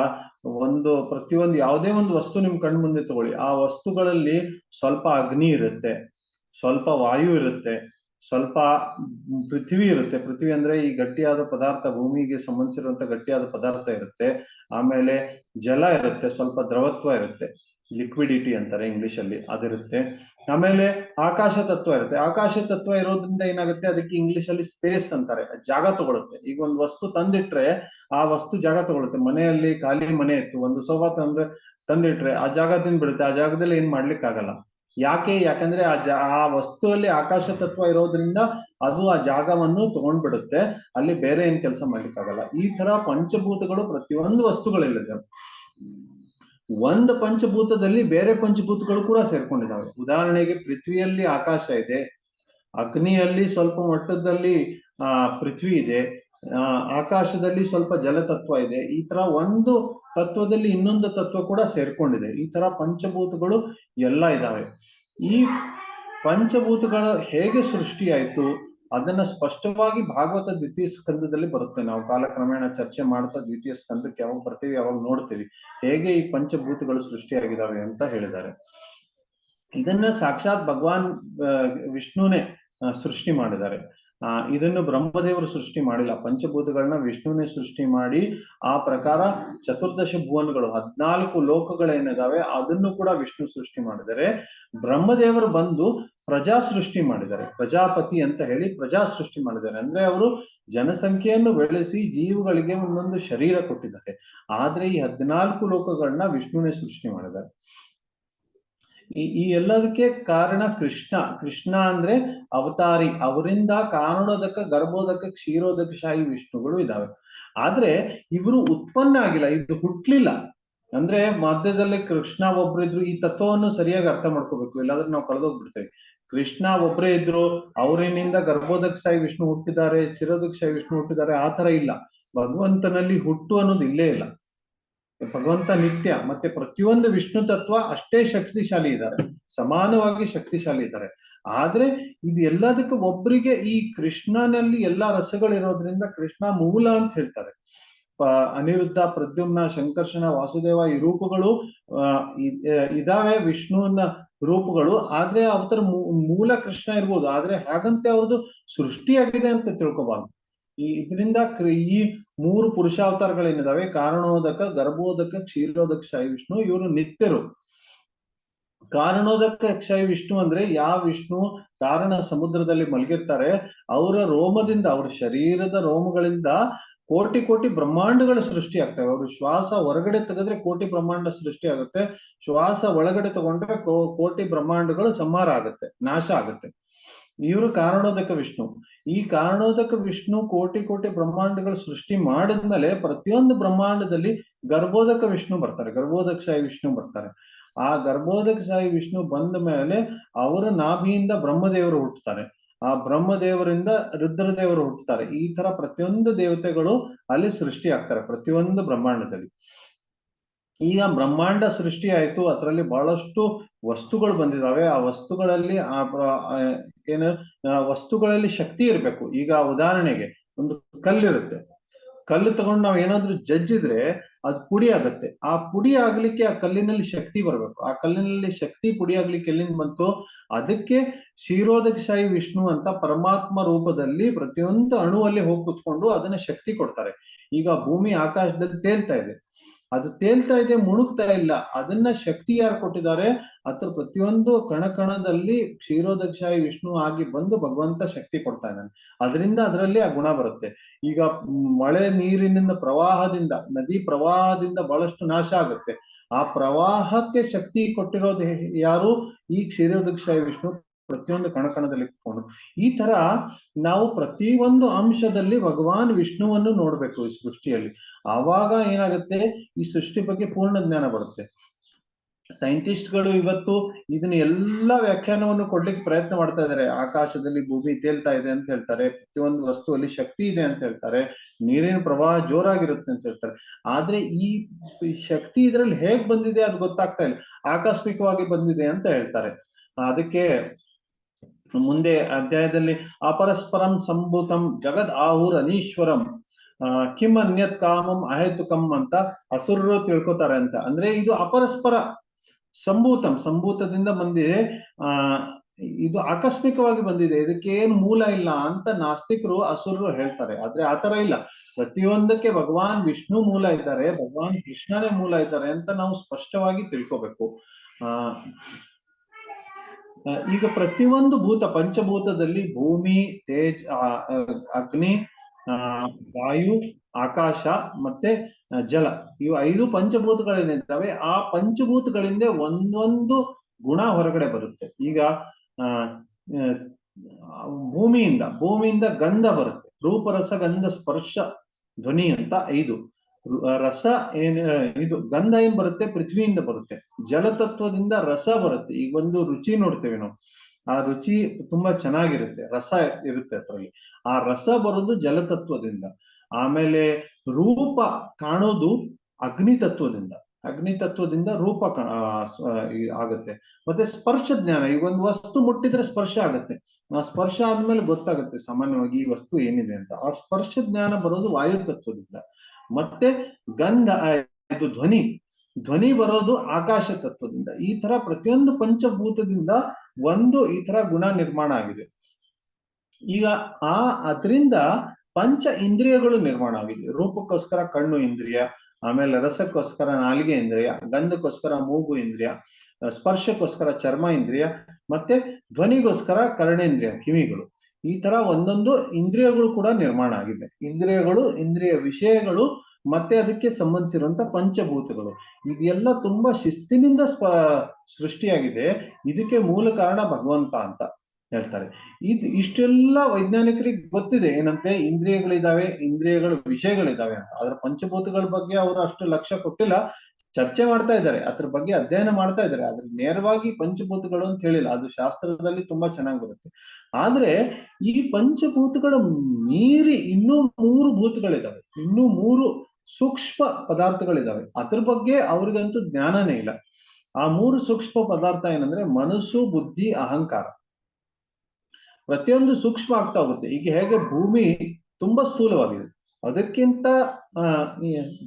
ಪ್ರತಿಯೊಂದು ಯಾವುದೇ ಒಂದು ವಸ್ತು ನಿಮ್ ಕಣ್ ಮುಂದೆ ತಗೊಳ್ಳಿ, ಆ ವಸ್ತುಗಳಲ್ಲಿ ಸ್ವಲ್ಪ ಅಗ್ನಿ ಇರುತ್ತೆ, ಸ್ವಲ್ಪ ವಾಯು ಇರುತ್ತೆ, ಸ್ವಲ್ಪ ಪೃಥ್ವಿ ಇರುತ್ತೆ. ಪೃಥ್ವಿ ಅಂದ್ರೆ ಈ ಗಟ್ಟಿಯಾದ ಪದಾರ್ಥ, ಭೂಮಿಗೆ ಸಂಬಂಧಿಸಿರುವಂತ ಗಟ್ಟಿಯಾದ ಪದಾರ್ಥ ಇರುತ್ತೆ. ಆಮೇಲೆ ಜಲ ಇರುತ್ತೆ, ಸ್ವಲ್ಪ ದ್ರವತ್ವ ಇರುತ್ತೆ, ಲಿಕ್ವಿಡಿಟಿ ಅಂತಾರೆ ಇಂಗ್ಲಿಷ್ ಅಲ್ಲಿ, ಅದಿರುತ್ತೆ. ಆಮೇಲೆ ಆಕಾಶ ತತ್ವ ಇರುತ್ತೆ. ಆಕಾಶ ತತ್ವ ಇರೋದ್ರಿಂದ ಏನಾಗುತ್ತೆ, ಅದಕ್ಕೆ ಇಂಗ್ಲಿಷ್ ಅಲ್ಲಿ ಸ್ಪೇಸ್ ಅಂತಾರೆ, ಜಾಗ ತಗೊಳುತ್ತೆ. ಈಗ ಒಂದು ವಸ್ತು ತಂದಿಟ್ರೆ ಆ ವಸ್ತು ಜಾಗ ತಗೊಳುತ್ತೆ. ಮನೆಯಲ್ಲಿ ಖಾಲಿ ಮನೆ ಇತ್ತು, ಒಂದು ಸೋಫಾ ತಂದಿಟ್ರೆ ಆ ಜಾಗ ತಿಂದ್ಬಿಡುತ್ತೆ, ಆ ಜಾಗದಲ್ಲಿ ಏನ್ ಮಾಡ್ಲಿಕ್ಕೆ ಆಗಲ್ಲ. ಯಾಕಂದ್ರೆ ಆ ವಸ್ತುವಲ್ಲಿ ಆಕಾಶ ತತ್ವ ಇರೋದ್ರಿಂದ ಅದು ಆ ಜಾಗವನ್ನು ತಗೊಂಡ್ಬಿಡುತ್ತೆ, ಅಲ್ಲಿ ಬೇರೆ ಏನ್ ಕೆಲಸ ಮಾಡ್ಲಿಕ್ಕಾಗಲ್ಲ. ಈ ತರ ಪಂಚಭೂತಗಳು ಪ್ರತಿಯೊಂದು ವಸ್ತುಗಳಿದೆ. ಒಂದು ಪಂಚಭೂತದಲ್ಲಿ ಬೇರೆ ಪಂಚಭೂತಗಳು ಕೂಡ ಸೇರ್ಕೊಂಡಿದ್ದಾವೆ. ಉದಾಹರಣೆಗೆ ಪೃಥ್ವಿಯಲ್ಲಿ ಆಕಾಶ ಇದೆ, ಅಗ್ನಿಯಲ್ಲಿ ಸ್ವಲ್ಪ ಮಟ್ಟದಲ್ಲಿ ಪೃಥ್ವಿ ಇದೆ, ಆಕಾಶದಲ್ಲಿ ಸ್ವಲ್ಪ ಜಲತತ್ವ ಇದೆ. ಈ ತರ ಒಂದು ತತ್ವದಲ್ಲಿ ಇನ್ನೊಂದು ತತ್ವ ಕೂಡ ಸೇರ್ಕೊಂಡಿದೆ. ಈ ತರ ಪಂಚಭೂತಗಳು ಎಲ್ಲ ಇದಾವೆ. ಈ ಪಂಚಭೂತಗಳು ಹೇಗೆ ಸೃಷ್ಟಿಯಾಯ್ತು ಅದನ್ನ ಸ್ಪಷ್ಟವಾಗಿ ಭಾಗವತ ದ್ವಿತೀಯ ಸ್ಕಂದದಲ್ಲಿ ಬರುತ್ತೆ. ನಾವು ಕಾಲಕ್ರಮೇಣ ಚರ್ಚೆ ಮಾಡ್ತಾ ದ್ವಿತೀಯ ಸ್ಕಂದಕ್ಕೆ ಯಾವಾಗ ಬರ್ತೀವಿ ಯಾವಾಗ ನೋಡ್ತೀವಿ ಹೇಗೆ ಈ ಪಂಚಭೂತಗಳು ಸೃಷ್ಟಿಯಾಗಿದ್ದಾವೆ ಅಂತ ಹೇಳಿದ್ದಾರೆ. ಇದನ್ನ ಸಾಕ್ಷಾತ್ ಭಗವಾನ್ ವಿಷ್ಣುನೇ ಸೃಷ್ಟಿ ಮಾಡಿದ್ದಾರೆ. ಇದನ್ನು ಬ್ರಹ್ಮದೇವರು ಸೃಷ್ಟಿ ಮಾಡಿಲ್ಲ, ಪಂಚಭೂತಗಳನ್ನ ವಿಷ್ಣುನೇ ಸೃಷ್ಟಿ ಮಾಡಿ ಆ ಪ್ರಕಾರ ಚತುರ್ದಶ ಭುವನಗಳು 14 ಲೋಕಗಳೇನಿದಾವೆ ಅದನ್ನು ಕೂಡ ವಿಷ್ಣು ಸೃಷ್ಟಿ ಮಾಡಿದ್ದಾರೆ. ಬ್ರಹ್ಮದೇವರು ಬಂದು ಪ್ರಜಾ ಸೃಷ್ಟಿ ಮಾಡಿದ್ದಾರೆ, ಪ್ರಜಾಪತಿ ಅಂತ ಹೇಳಿ ಪ್ರಜಾ ಸೃಷ್ಟಿ ಮಾಡಿದ್ದಾರೆ. ಅಂದ್ರೆ ಅವರು ಜನಸಂಖ್ಯೆಯನ್ನು ಬೆಳೆಸಿ ಜೀವಗಳಿಗೆ ಒಂದೊಂದು ಶರೀರ ಕೊಟ್ಟಿದ್ದಾರೆ. ಆದ್ರೆ ಈ 14 ಲೋಕಗಳನ್ನ ವಿಷ್ಣುನೇ ಸೃಷ್ಟಿ ಮಾಡಿದ್ದಾರೆ. ಈ ಎಲ್ಲದಕ್ಕೆ ಕಾರಣ ಕೃಷ್ಣ ಅಂದ್ರೆ ಅವತಾರಿ, ಅವರಿಂದ ಕಾರಣೋದಕ ಗರ್ಭೋದಕ ಕ್ಷೀರೋದಕ ಶಾಹಿ ವಿಷ್ಣುಗಳು ಇದಾವೆ. ಆದ್ರೆ ಇವರು ಉತ್ಪನ್ನ ಆಗಿಲ್ಲ, ಇದು ಹುಟ್ಲಿಲ್ಲ. ಅಂದ್ರೆ ಮಧ್ಯದಲ್ಲಿ ಕೃಷ್ಣ ಒಬ್ರಿದ್ರು. ಈ ತತ್ವವನ್ನು ಸರಿಯಾಗಿ ಅರ್ಥ ಮಾಡ್ಕೋಬೇಕು, ಇಲ್ಲಾಂದ್ರೆ ನಾವು ಕಳೆದೋಗ್ಬಿಡ್ತೇವೆ. ಕೃಷ್ಣ ಒಬ್ರೇ ಇದ್ರು, ಅವರಿನಿಂದ ಗರ್ಭೋದಕ ಶಾಹಿ ವಿಷ್ಣು ಹುಟ್ಟಿದ್ದಾರೆ, ಕ್ಷೀರೋದಕ ಶಾಹಿ ವಿಷ್ಣು ಹುಟ್ಟಿದ್ದಾರೆ, ಆ ತರ ಇಲ್ಲ. ಭಗವಂತನಲ್ಲಿ ಹುಟ್ಟು ಅನ್ನೋದು ಇಲ್ಲೇ ಇಲ್ಲ. ಭಗವಂತ ನಿತ್ಯ, ಮತ್ತೆ ಪ್ರತಿಯೊಂದು ವಿಷ್ಣು ತತ್ವ ಅಷ್ಟೇ ಶಕ್ತಿಶಾಲಿ ಇದ್ದಾರೆ, ಸಮಾನವಾಗಿ ಶಕ್ತಿಶಾಲಿ ಇದ್ದಾರೆ. ಆದ್ರೆ ಇದು ಎಲ್ಲದಕ್ಕೂ ಒಬ್ಬರಿಗೆ ಈ ಕೃಷ್ಣನಲ್ಲಿ ಎಲ್ಲಾ ರಸಗಳಿರೋದ್ರಿಂದ ಕೃಷ್ಣ ಮೂಲ ಅಂತ ಹೇಳ್ತಾರೆ. ಅನಿರುದ್ಧ, ಪ್ರದ್ಯುಮ್ನ, ಸಂಕರ್ಷಣ, ವಾಸುದೇವ ಈ ರೂಪಗಳು ಇದಾವೆ ವಿಷ್ಣುವಿನ ರೂಪಗಳು. ಆದ್ರೆ ಅವತರ ಮೂಲ ಕೃಷ್ಣ ಇರ್ಬೋದು, ಆದ್ರೆ ಹಾಗಂತೆ ಅವ್ರದ್ದು ಸೃಷ್ಟಿಯಾಗಿದೆ ಅಂತ ತಿಳ್ಕೊಬಾರ್ದು. ಇದರಿಂದ ಈ 3 ಪುರುಷಾವತಾರಗಳೇನಿದಾವೆ, ಕಾರಣೋದಕ, ಗರ್ಭೋದಕ, ಕ್ಷೀರೋದಕ ಶಾಹಿ ವಿಷ್ಣು, ಇವರು ನಿತ್ಯರು. ಕಾರಣೋದಕ ಕ್ಷಯ ವಿಷ್ಣು ಅಂದ್ರೆ ಯಾವ ವಿಷ್ಣು ಕಾರಣ ಸಮುದ್ರದಲ್ಲಿ ಮಲಗಿರ್ತಾರೆ, ಅವರ ರೋಮದಿಂದ, ಅವರ ಶರೀರದ ರೋಮಗಳಿಂದ ಕೋಟಿ ಕೋಟಿ ಬ್ರಹ್ಮಾಂಡಗಳ ಸೃಷ್ಟಿ ಆಗ್ತವೆ. ಅವರು ಶ್ವಾಸ ಹೊರಗಡೆ ತೆಗೆದ್ರೆ ಕೋಟಿ ಬ್ರಹ್ಮಾಂಡ ಸೃಷ್ಟಿ ಆಗುತ್ತೆ, ಶ್ವಾಸ ಒಳಗಡೆ ತಗೊಂಡ್ರೆ ಕೋಟಿ ಬ್ರಹ್ಮಾಂಡಗಳು ಸಂಹಾರ ಆಗುತ್ತೆ, ನಾಶ ಆಗುತ್ತೆ. ಇವರು ಕಾರಣೋದಕ ವಿಷ್ಣು. ಈ ಕಾರಣೋದಕ ವಿಷ್ಣು ಕೋಟಿ ಕೋಟಿ ಬ್ರಹ್ಮಾಂಡಗಳು ಸೃಷ್ಟಿ ಮಾಡಿದ್ಮೇಲೆ ಪ್ರತಿಯೊಂದು ಬ್ರಹ್ಮಾಂಡದಲ್ಲಿ ಗರ್ಭೋದಕ ವಿಷ್ಣು ಬರ್ತಾರೆ, ಗರ್ಭೋದಕಶಾಹಿ ವಿಷ್ಣು ಬರ್ತಾರೆ. ಆ ಗರ್ಭೋದಕಶಾಹಿ ವಿಷ್ಣು ಬಂದ ಮೇಲೆ ಅವರ ನಾಭಿಯಿಂದ ಬ್ರಹ್ಮದೇವರು ಹುಟ್ಟುತ್ತಾರೆ, ಆ ಬ್ರಹ್ಮದೇವರಿಂದ ರುದ್ರದೇವರು ಹುಟ್ಟುತ್ತಾರೆ. ಈ ತರ ಪ್ರತಿಯೊಂದು ದೇವತೆಗಳು ಅಲ್ಲಿ ಸೃಷ್ಟಿ ಆಗ್ತಾರೆ ಪ್ರತಿಯೊಂದು ಬ್ರಹ್ಮಾಂಡದಲ್ಲಿ. ಈಗ ಬ್ರಹ್ಮಾಂಡ ಸೃಷ್ಟಿ ಆಯ್ತು, ಅದರಲ್ಲಿ ಬಹಳಷ್ಟು ವಸ್ತುಗಳು ಬಂದಿದಾವೆ. ಆ ವಸ್ತುಗಳಲ್ಲಿ ಏನು ವಸ್ತುಗಳಲ್ಲಿ ಶಕ್ತಿ ಇರಬೇಕು. ಈಗ ಉದಾಹರಣೆಗೆ ಒಂದು ಕಲ್ಲಿರುತ್ತೆ, ಕಲ್ಲು ತಗೊಂಡು ನಾವು ಏನಾದ್ರೂ ಜಜ್ಜಿದ್ರೆ ಅದು ಪುಡಿ ಆಗುತ್ತೆ. ಆ ಪುಡಿ ಆಗ್ಲಿಕ್ಕೆ ಆ ಕಲ್ಲಿನಲ್ಲಿ ಶಕ್ತಿ ಬರಬೇಕು. ಆ ಕಲ್ಲಿನಲ್ಲಿ ಶಕ್ತಿ ಪುಡಿ ಆಗ್ಲಿಕ್ಕೆ ಎಲ್ಲಿಂದ ಬಂತು? ಅದಕ್ಕೆ ಕ್ಷೀರೋದಕಶಾಹಿ ವಿಷ್ಣು ಅಂತ ಪರಮಾತ್ಮ ರೂಪದಲ್ಲಿ ಪ್ರತಿಯೊಂದು ಅಣುವಲ್ಲಿ ಹೋಗಿ ಕುತ್ಕೊಂಡು ಅದನ್ನ ಶಕ್ತಿ ಕೊಡ್ತಾರೆ. ಈಗ ಭೂಮಿ ಆಕಾಶದಲ್ಲಿ ತೇಲ್ತಾ ಇದೆ, ಅದು ತೇಲ್ತಾ ಇದೆ, ಮುಳುಗ್ತಾ ಇಲ್ಲ. ಅದನ್ನ ಶಕ್ತಿ ಯಾರು ಕೊಟ್ಟಿದ್ದಾರೆ? ಅದ್ರ ಪ್ರತಿಯೊಂದು ಕಣಕಣದಲ್ಲಿ ಕ್ಷೀರೋದಕಶಾಹಿ ವಿಷ್ಣು ಆಗಿ ಬಂದು ಭಗವಂತ ಶಕ್ತಿ ಕೊಡ್ತಾ ಇದ್ದಾನೆ. ಅದರಿಂದ ಅದರಲ್ಲಿ ಆ ಗುಣ ಬರುತ್ತೆ. ಈಗ ಮಳೆ ನೀರಿನಿಂದ ಪ್ರವಾಹದಿಂದ, ನದಿ ಪ್ರವಾಹದಿಂದ ಬಹಳಷ್ಟು ನಾಶ ಆಗುತ್ತೆ. ಆ ಪ್ರವಾಹಕ್ಕೆ ಶಕ್ತಿ ಕೊಟ್ಟಿರೋದು ಯಾರು? ಈ ಕ್ಷೀರೋದಕಶಾಹಿ ವಿಷ್ಣು ಪ್ರತಿಯೊಂದು ಕಣಕಣದಲ್ಲಿ ಕುತ್ಕೊಂಡು. ಈ ತರ ನಾವು ಪ್ರತಿಯೊಂದು ಅಂಶದಲ್ಲಿ ಭಗವಾನ್ ವಿಷ್ಣುವನ್ನು ನೋಡ್ಬೇಕು ಈ ಸೃಷ್ಟಿಯಲ್ಲಿ. ಆವಾಗ ಏನಾಗುತ್ತೆ? ಈ ಸೃಷ್ಟಿ ಬಗ್ಗೆ ಪೂರ್ಣ ಜ್ಞಾನ ಬರುತ್ತೆ. ಸೈಂಟಿಸ್ಟ್ಗಳು ಇವತ್ತು ಇದನ್ನ ಎಲ್ಲಾ ವ್ಯಾಖ್ಯಾನವನ್ನು ಕೊಡ್ಲಿಕ್ಕೆ ಪ್ರಯತ್ನ ಮಾಡ್ತಾ ಇದ್ದಾರೆ. ಆಕಾಶದಲ್ಲಿ ಭೂಮಿ ತೇಲ್ತಾ ಇದೆ ಅಂತ ಹೇಳ್ತಾರೆ, ಪ್ರತಿಯೊಂದು ವಸ್ತುವಲ್ಲಿ ಶಕ್ತಿ ಇದೆ ಅಂತ ಹೇಳ್ತಾರೆ, ನೀರಿನ ಪ್ರವಾಹ ಜೋರಾಗಿರುತ್ತೆ ಅಂತ ಹೇಳ್ತಾರೆ. ಆದ್ರೆ ಈ ಶಕ್ತಿ ಇದ್ರಲ್ಲಿ ಹೇಗ್ ಬಂದಿದೆ ಅದು ಗೊತ್ತಾಗ್ತಾ ಇಲ್ಲ, ಆಕಸ್ಮಿಕವಾಗಿ ಬಂದಿದೆ ಅಂತ ಹೇಳ್ತಾರೆ. ಅದಕ್ಕೆ ಮುಂದೆ ಅಧ್ಯಾಯದಲ್ಲಿ ಅಪರಸ್ಪರಂ ಸಂಭೂತಂ ಜಗದ್ ಆಹುರ್ ಅನೀಶ್ವರಂ ಕಿಮ್ ಅನ್ಯತ್ ಕಾಮಂ ಅಹೇತುಕಂ ಅಂತ ಅಸುರರು ತಿಳ್ಕೊತಾರೆ ಅಂತ. ಅಂದ್ರೆ ಇದು ಅಪರಸ್ಪರ ಸಂಭೂತಂ, ಸಂಭೂತದಿಂದ ಬಂದಿದೆ, ಇದು ಆಕಸ್ಮಿಕವಾಗಿ ಬಂದಿದೆ, ಇದಕ್ಕೆ ಏನು ಮೂಲ ಇಲ್ಲ ಅಂತ ನಾಸ್ತಿಕರು ಅಸುರರು ಹೇಳ್ತಾರೆ. ಆದ್ರೆ ಆತರ ಇಲ್ಲ, ಪ್ರತಿಯೊಂದಕ್ಕೆ ಭಗವಾನ್ ವಿಷ್ಣು ಮೂಲ ಇದ್ದಾರೆ, ಭಗವಾನ್ ಕೃಷ್ಣನೇ ಮೂಲ ಇದ್ದಾರೆ ಅಂತ ನಾವು ಸ್ಪಷ್ಟವಾಗಿ ತಿಳ್ಕೊಬೇಕು. ಈಗ ಪ್ರತಿಯೊಂದು ಭೂತ, ಪಂಚಭೂತದಲ್ಲಿ ಭೂಮಿ, ತೇಜ್, ಅಗ್ನಿ, ವಾಯು, ಆಕಾಶ ಮತ್ತೆ ಜಲ, ಇವು 5 ಪಂಚಭೂತಗಳೇನಿದ್ದಾವೆ, ಆ ಪಂಚಭೂತಗಳಿಂದ ಒಂದೊಂದು ಗುಣ ಹೊರಗಡೆ ಬರುತ್ತೆ. ಈಗ ಭೂಮಿಯಿಂದ ಗಂಧ ಬರುತ್ತೆ, ರೂಪರಸ ಗಂಧ ಸ್ಪರ್ಶ ಧ್ವನಿ ಅಂತ 5 ರಸ. ಇದು ಗಂಧ ಏನ್ ಬರುತ್ತೆ? ಪೃಥ್ವಿಯಿಂದ ಬರುತ್ತೆ. ಜಲತತ್ವದಿಂದ ರಸ ಬರುತ್ತೆ. ಈಗ ಒಂದು ರುಚಿ ನೋಡ್ತೇವೆ ನಾವು, ಆ ರುಚಿ ತುಂಬಾ ಚೆನ್ನಾಗಿರುತ್ತೆ, ರಸ ಇರುತ್ತೆ ಅದರಲ್ಲಿ. ಆ ರಸ ಬರೋದು ಜಲತತ್ವದಿಂದ. ಆಮೇಲೆ ರೂಪ ಕಾಣೋದು ಅಗ್ನಿ ತತ್ವದಿಂದ ರೂಪ ಆಗುತ್ತೆ. ಮತ್ತೆ ಸ್ಪರ್ಶ ಜ್ಞಾನ, ಈಗ ಒಂದು ವಸ್ತು ಮುಟ್ಟಿದ್ರೆ ಸ್ಪರ್ಶ ಆಗುತ್ತೆ, ಆ ಸ್ಪರ್ಶ ಆದ್ಮೇಲೆ ಗೊತ್ತಾಗುತ್ತೆ ಸಾಮಾನ್ಯವಾಗಿ ಈ ವಸ್ತು ಏನಿದೆ ಅಂತ. ಆ ಸ್ಪರ್ಶ ಜ್ಞಾನ ಬರೋದು ವಾಯು ತತ್ವದಿಂದ. ಮತ್ತೆ ಗಂಧ, ಇದು ಧ್ವನಿ ಬರೋದು ಆಕಾಶ ತತ್ವದಿಂದ. ಈ ತರ ಪ್ರತಿಯೊಂದು ಪಂಚಭೂತದಿಂದ ಒಂದು ಈ ತರ ಗುಣ ನಿರ್ಮಾಣ ಆಗಿದೆ. ಈಗ ಅದರಿಂದ ಪಂಚ ಇಂದ್ರಿಯಗಳು ನಿರ್ಮಾಣ ಆಗಿದೆ. ರೂಪಕ್ಕೋಸ್ಕರ ಕಣ್ಣು ಇಂದ್ರಿಯ, ಆಮೇಲೆ ರಸಕ್ಕೋಸ್ಕರ ನಾಲಿಗೆ ಇಂದ್ರಿಯ, ಗಂಧಕ್ಕೋಸ್ಕರ ಮೂಗು ಇಂದ್ರಿಯ, ಸ್ಪರ್ಶಕ್ಕೋಸ್ಕರ ಚರ್ಮ ಇಂದ್ರಿಯ, ಮತ್ತೆ ಧ್ವನಿಗೋಸ್ಕರ ಕರ್ಣೇಂದ್ರಿಯ, ಕಿವಿಗಳು. ಈ ತರ ಒಂದೊಂದು ಇಂದ್ರಿಯಗಳು ಕೂಡ ನಿರ್ಮಾಣ ಆಗಿದೆ. ಇಂದ್ರಿಯಗಳು, ಇಂದ್ರಿಯ ವಿಷಯಗಳು, ಮತ್ತೆ ಅದಕ್ಕೆ ಸಂಬಂಧಿಸಿರುವಂತ ಪಂಚಭೂತಗಳು, ಇದೆಲ್ಲ ತುಂಬಾ ಶಿಸ್ತಿನಿಂದ ಸೃಷ್ಟಿಯಾಗಿದೆ. ಇದಕ್ಕೆ ಮೂಲ ಕಾರಣ ಭಗವಂತ ಅಂತ ಹೇಳ್ತಾರೆ. ಇಷ್ಟೆಲ್ಲ ವೈಜ್ಞಾನಿಕರಿಗೆ ಗೊತ್ತಿದೆ, ಏನಂತೆ ಇಂದ್ರಿಯಗಳಿದಾವೆ, ಇಂದ್ರಿಯಗಳು ವಿಷಯಗಳಿದಾವೆ ಅಂತ. ಆದ್ರೆ ಪಂಚಭೂತಗಳ ಬಗ್ಗೆ ಅವರು ಅಷ್ಟು ಲಕ್ಷ್ಯ ಕೊಟ್ಟಿಲ್ಲ, ಚರ್ಚೆ ಮಾಡ್ತಾ ಇದ್ದಾರೆ, ಅದ್ರ ಬಗ್ಗೆ ಅಧ್ಯಯನ ಮಾಡ್ತಾ ಇದ್ದಾರೆ. ಆದ್ರೆ ನೇರವಾಗಿ ಪಂಚಭೂತಗಳು ಅಂತ ಹೇಳಿಲ್ಲ, ಅದು ಶಾಸ್ತ್ರದಲ್ಲಿ ತುಂಬಾ ಚೆನ್ನಾಗಿ ಬರುತ್ತೆ. ಆದ್ರೆ ಈ ಪಂಚಭೂತಗಳ ಮೀರಿ ಇನ್ನೂ 3 ಭೂತಗಳಿದಾವೆ, ಇನ್ನೂ 3 ಸೂಕ್ಷ್ಮ ಪದಾರ್ಥಗಳಿದಾವೆ. ಅದ್ರ ಬಗ್ಗೆ ಅವ್ರಿಗಂತೂ ಜ್ಞಾನನೇ ಇಲ್ಲ. ಆ 3 ಸೂಕ್ಷ್ಮ ಪದಾರ್ಥ ಏನಂದ್ರೆ ಮನಸ್ಸು, ಬುದ್ಧಿ, ಅಹಂಕಾರ. ಪ್ರತಿಯೊಂದು ಸೂಕ್ಷ್ಮ ಆಗ್ತಾ ಹೋಗುತ್ತೆ. ಈಗ ಹೇಗೆ ಭೂಮಿ ತುಂಬಾ ಸ್ಥೂಲವಾಗಿದೆ, ಅದಕ್ಕಿಂತ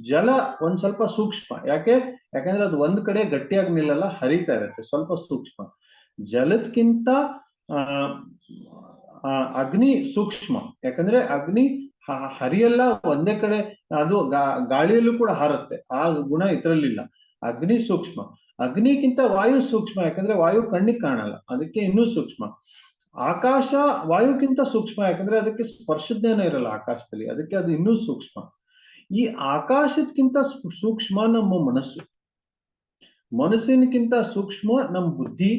ಜಲ ಒಂದ್ ಸ್ವಲ್ಪ ಸೂಕ್ಷ್ಮ. ಯಾಕಂದ್ರೆ ಅದು ಒಂದ್ ಕಡೆ ಗಟ್ಟಿಯಾಗಿ ನಿಲ್ಲಲ್ಲ, ಹರಿತಾ ಇರುತ್ತೆ, ಸ್ವಲ್ಪ ಸೂಕ್ಷ್ಮ. ಜಲದ್ಕಿಂತ ಅಗ್ನಿ ಸೂಕ್ಷ್ಮ, ಯಾಕಂದ್ರೆ ಅಗ್ನಿ ಹರಿಯಲ್ಲ, ಒಂದೇ ಕಡೆ, ಅದು ಗಾಳಿಯಲ್ಲೂ ಕೂಡ ಹಾರುತ್ತೆ, ಆ ಗುಣ ಇದ್ರಲ್ಲಿಲ್ಲ. ಅಗ್ನಿ ಸೂಕ್ಷ್ಮ. ಅಗ್ನಿಗಿಂತ ವಾಯು ಸೂಕ್ಷ್ಮ, ಯಾಕಂದ್ರೆ ವಾಯು ಕಣ್ಣಿಗೆ ಕಾಣಲ್ಲ, ಅದಕ್ಕೆ ಇನ್ನೂ ಸೂಕ್ಷ್ಮ. ಆಕಾಶ ವಾಯುಕ್ಕಿಂತ ಸೂಕ್ಷ್ಮ, ಯಾಕಂದ್ರೆ ಅದಕ್ಕೆ ಸ್ಪರ್ಶಜ್ಞಾನ ಇರಲ್ಲ ಆಕಾಶದಲ್ಲಿ, ಅದಕ್ಕೆ ಅದು ಇನ್ನೂ ಸೂಕ್ಷ್ಮ. ಈ ಆಕಾಶಕ್ಕಿಂತ ಸೂಕ್ಷ್ಮ ನಮ್ಮ ಮನಸ್ಸು, ಮನಸ್ಸಿನಕ್ಕಿಂತ ಸೂಕ್ಷ್ಮ ನಮ್ಮ ಬುದ್ಧಿ,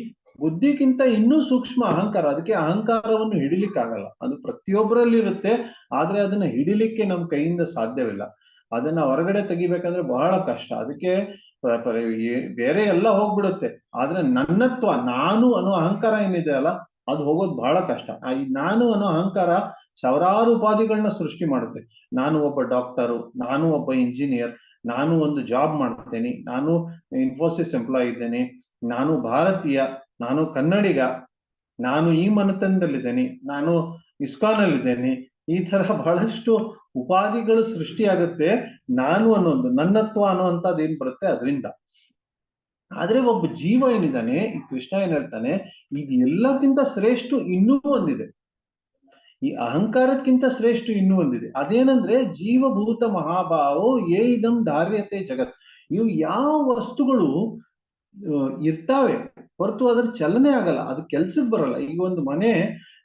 ಬುದ್ಧಿಗಿಂತ ಇನ್ನೂ ಸೂಕ್ಷ್ಮ ಅಹಂಕಾರ. ಅದಕ್ಕೆ ಅಹಂಕಾರವನ್ನು ಹಿಡಿಲಿಕ್ಕಾಗಲ್ಲ, ಅದು ಪ್ರತಿಯೊಬ್ಬರಲ್ಲಿ ಇರುತ್ತೆ, ಆದ್ರೆ ಅದನ್ನ ಹಿಡಿಲಿಕ್ಕೆ ನಮ್ಮ ಕೈಯಿಂದ ಸಾಧ್ಯವಿಲ್ಲ. ಅದನ್ನ ಹೊರಗಡೆ ತೆಗಿಬೇಕಂದ್ರೆ ಬಹಳ ಕಷ್ಟ. ಅದಕ್ಕೆ ಬೇರೆ ಎಲ್ಲ ಹೋಗ್ಬಿಡುತ್ತೆ, ಆದ್ರೆ ನನ್ನತ್ವ, ನಾನು ಅನ್ನೋ ಅಹಂಕಾರ ಏನಿದೆ ಅಲ್ಲ, ಅದು ಹೋಗೋದು ಬಹಳ ಕಷ್ಟ. ಈ ನಾನು ಅನ್ನೋ ಅಹಂಕಾರ ಸಾವಿರಾರು ಉಪಾಧಿಗಳನ್ನ ಸೃಷ್ಟಿ ಮಾಡುತ್ತೆ. ನಾನು ಒಬ್ಬ ಡಾಕ್ಟರು, ನಾನು ಒಬ್ಬ ಇಂಜಿನಿಯರ್, ನಾನು ಒಂದು ಜಾಬ್ ಮಾಡ್ತೇನೆ, ನಾನು ಇನ್ಫೋಸಿಸ್ ಎಂಪ್ಲಾಯ್ ಇದ್ದೇನೆ, ನಾನು ಭಾರತೀಯ, ನಾನು ಕನ್ನಡಿಗ, ನಾನು ಈ ಮನೆತನದಲ್ಲಿದ್ದೇನೆ, ನಾನು ಇಸ್ಕಾನಲ್ಲಿದ್ದೇನೆ. ಈ ತರ ಬಹಳಷ್ಟು ಉಪಾಧಿಗಳು ಸೃಷ್ಟಿಯಾಗುತ್ತೆ ನಾನು ಅನ್ನೋದು, ನನ್ನತ್ವ ಅನ್ನುವಂಥದ್ದು ಏನ್ ಬರುತ್ತೆ ಅದರಿಂದ. ಆದ್ರೆ ಒಬ್ಬ ಜೀವ ಏನಿದ್ದಾನೆ, ಈ ಕೃಷ್ಣ ಏನ್ ಹೇಳ್ತಾನೆ, ಇದು ಎಲ್ಲಕ್ಕಿಂತ ಶ್ರೇಷ್ಠ ಇನ್ನೂ ಒಂದಿದೆ, ಈ ಅಹಂಕಾರಕ್ಕಿಂತ ಶ್ರೇಷ್ಠ ಇನ್ನೂ ಒಂದಿದೆ. ಅದೇನಂದ್ರೆ ಜೀವಭೂತ ಮಹಾಭಾವೋ ಯೇ ಇದಂ ಧಾರ್ಯತೆ ಜಗತ್. ಇವು ಯಾವ ವಸ್ತುಗಳು ಇರ್ತಾವೆ ಹೊರತು ಅದ್ರ ಚಲನೆ ಆಗಲ್ಲ, ಅದು ಕೆಲ್ಸಕ್ಕೆ ಬರಲ್ಲ. ಈಗ ಒಂದು ಮನೆ,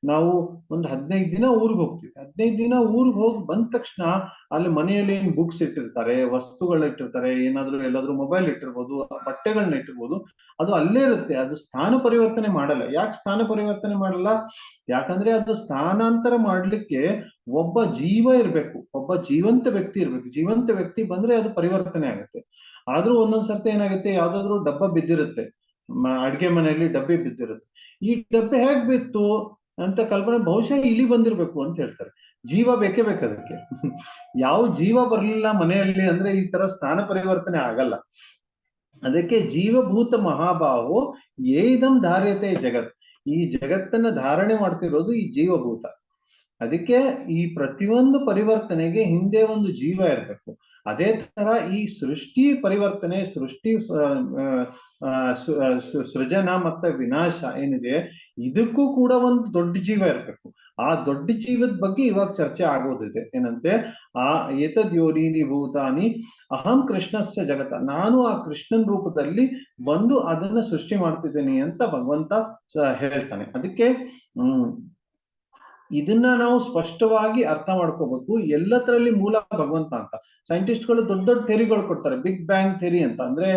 ನಾವು ಒಂದು 15 ದಿನ ಊರಿಗೆ ಹೋಗ್ತೀವಿ, 15 ದಿನ ಊರಿಗೆ ಹೋಗಿ ಬಂದ ತಕ್ಷಣ ಅಲ್ಲಿ ಮನೆಯಲ್ಲಿ ಏನ್ ಬುಕ್ಸ್ ಇಟ್ಟಿರ್ತಾರೆ, ವಸ್ತುಗಳು ಇಟ್ಟಿರ್ತಾರೆ, ಏನಾದ್ರು ಎಲ್ಲಾದ್ರೂ ಮೊಬೈಲ್ ಇಟ್ಟಿರ್ಬೋದು, ಬಟ್ಟೆಗಳನ್ನ ಇಟ್ಟಿರ್ಬೋದು, ಅದು ಅಲ್ಲೇ ಇರುತ್ತೆ, ಅದು ಸ್ಥಾನ ಪರಿವರ್ತನೆ ಮಾಡಲ್ಲ. ಯಾಕೆ ಸ್ಥಾನ ಪರಿವರ್ತನೆ ಮಾಡಲ್ಲ? ಯಾಕಂದ್ರೆ ಅದು ಸ್ಥಾನಾಂತರ ಮಾಡ್ಲಿಕ್ಕೆ ಒಬ್ಬ ಜೀವ ಇರ್ಬೇಕು, ಒಬ್ಬ ಜೀವಂತ ವ್ಯಕ್ತಿ ಇರ್ಬೇಕು. ಜೀವಂತ ವ್ಯಕ್ತಿ ಬಂದ್ರೆ ಅದು ಪರಿವರ್ತನೆ ಆಗುತ್ತೆ. ಆದ್ರೂ ಒಂದೊಂದ್ ಸರ್ತಿ ಏನಾಗುತ್ತೆ, ಯಾವ್ದಾದ್ರು ಡಬ್ಬ ಬಿದ್ದಿರುತ್ತೆ, ಅಡ್ಗೆ ಮನೆಯಲ್ಲಿ ಡಬ್ಬಿ ಬಿದ್ದಿರುತ್ತೆ. ಈ ಡಬ್ಬೆ ಹೇಗ್ ಬಿತ್ತು ಅಂತ ಕಲ್ಪನೆ, ಬಹುಶಃ ಇಲಿ ಬಂದಿರ್ಬೇಕು ಅಂತ ಹೇಳ್ತಾರೆ. ಜೀವ ಬೇಕೇ ಬೇಕು ಅದಕ್ಕೆ. ಯಾವ ಜೀವ ಬರ್ಲಿಲ್ಲ ಮನೆಯಲ್ಲಿ ಅಂದ್ರೆ ಈ ತರ ಸ್ಥಾನ ಪರಿವರ್ತನೆ ಆಗಲ್ಲ. ಅದಕ್ಕೆ ಜೀವಭೂತ ಮಹಾಭಾವೋ ಏದಂ ಧಾರ್ಯತೆ ಜಗತ್. ಈ ಜಗತ್ತನ್ನ ಧಾರಣೆ ಮಾಡ್ತಿರೋದು ಈ ಜೀವಭೂತ. ಅದಕ್ಕೆ ಈ ಪ್ರತಿಯೊಂದು ಪರಿವರ್ತನೆಗೆ ಹಿಂದೆ ಒಂದು ಜೀವ ಇರಬೇಕು. ಅದೇ ತರ ಈ ಸೃಷ್ಟಿ ಪರಿವರ್ತನೆ, ಸೃಷ್ಟಿ ಸೃಜನ ಮತ್ತೆ ವಿನಾಶ ಏನಿದೆ, ಇದಕ್ಕೂ ಕೂಡ ಒಂದು ದೊಡ್ಡ ಜೀವ ಇರಬೇಕು. ಆ ದೊಡ್ಡ ಜೀವದ ಬಗ್ಗೆ ಇವಾಗ ಚರ್ಚೆ ಆಗೋದಿದೆ. ಏನಂತೆ, ಆ ಏತದ್ ಯೋನೀನಿ ಭೂತಾನಿ ಅಹಂ ಕೃಷ್ಣಸ್ಯ ಜಗತ, ನಾನು ಆ ಕೃಷ್ಣನ್ ರೂಪದಲ್ಲಿ ಬಂದು ಅದನ್ನ ಸೃಷ್ಟಿ ಮಾಡ್ತಿದ್ದೇನೆ ಅಂತ ಭಗವಂತ ಹೇಳ್ತಾನೆ. ಅದಕ್ಕೆ ಇದನ್ನ ನಾವು ಸ್ಪಷ್ಟವಾಗಿ ಅರ್ಥ ಮಾಡ್ಕೋಬೇಕು. ಎಲ್ಲದರಲ್ಲಿ ಮೂಲ ಭಗವಂತ ಅಂತ. ಸೈಂಟಿಸ್ಟ್ಗಳು ದೊಡ್ಡ ದೊಡ್ಡ ಥೆರಿಗಳು ಕೊಡ್ತಾರೆ, ಬಿಗ್ ಬ್ಯಾಂಗ್ ಥೆರಿ ಅಂತ. ಅಂದ್ರೆ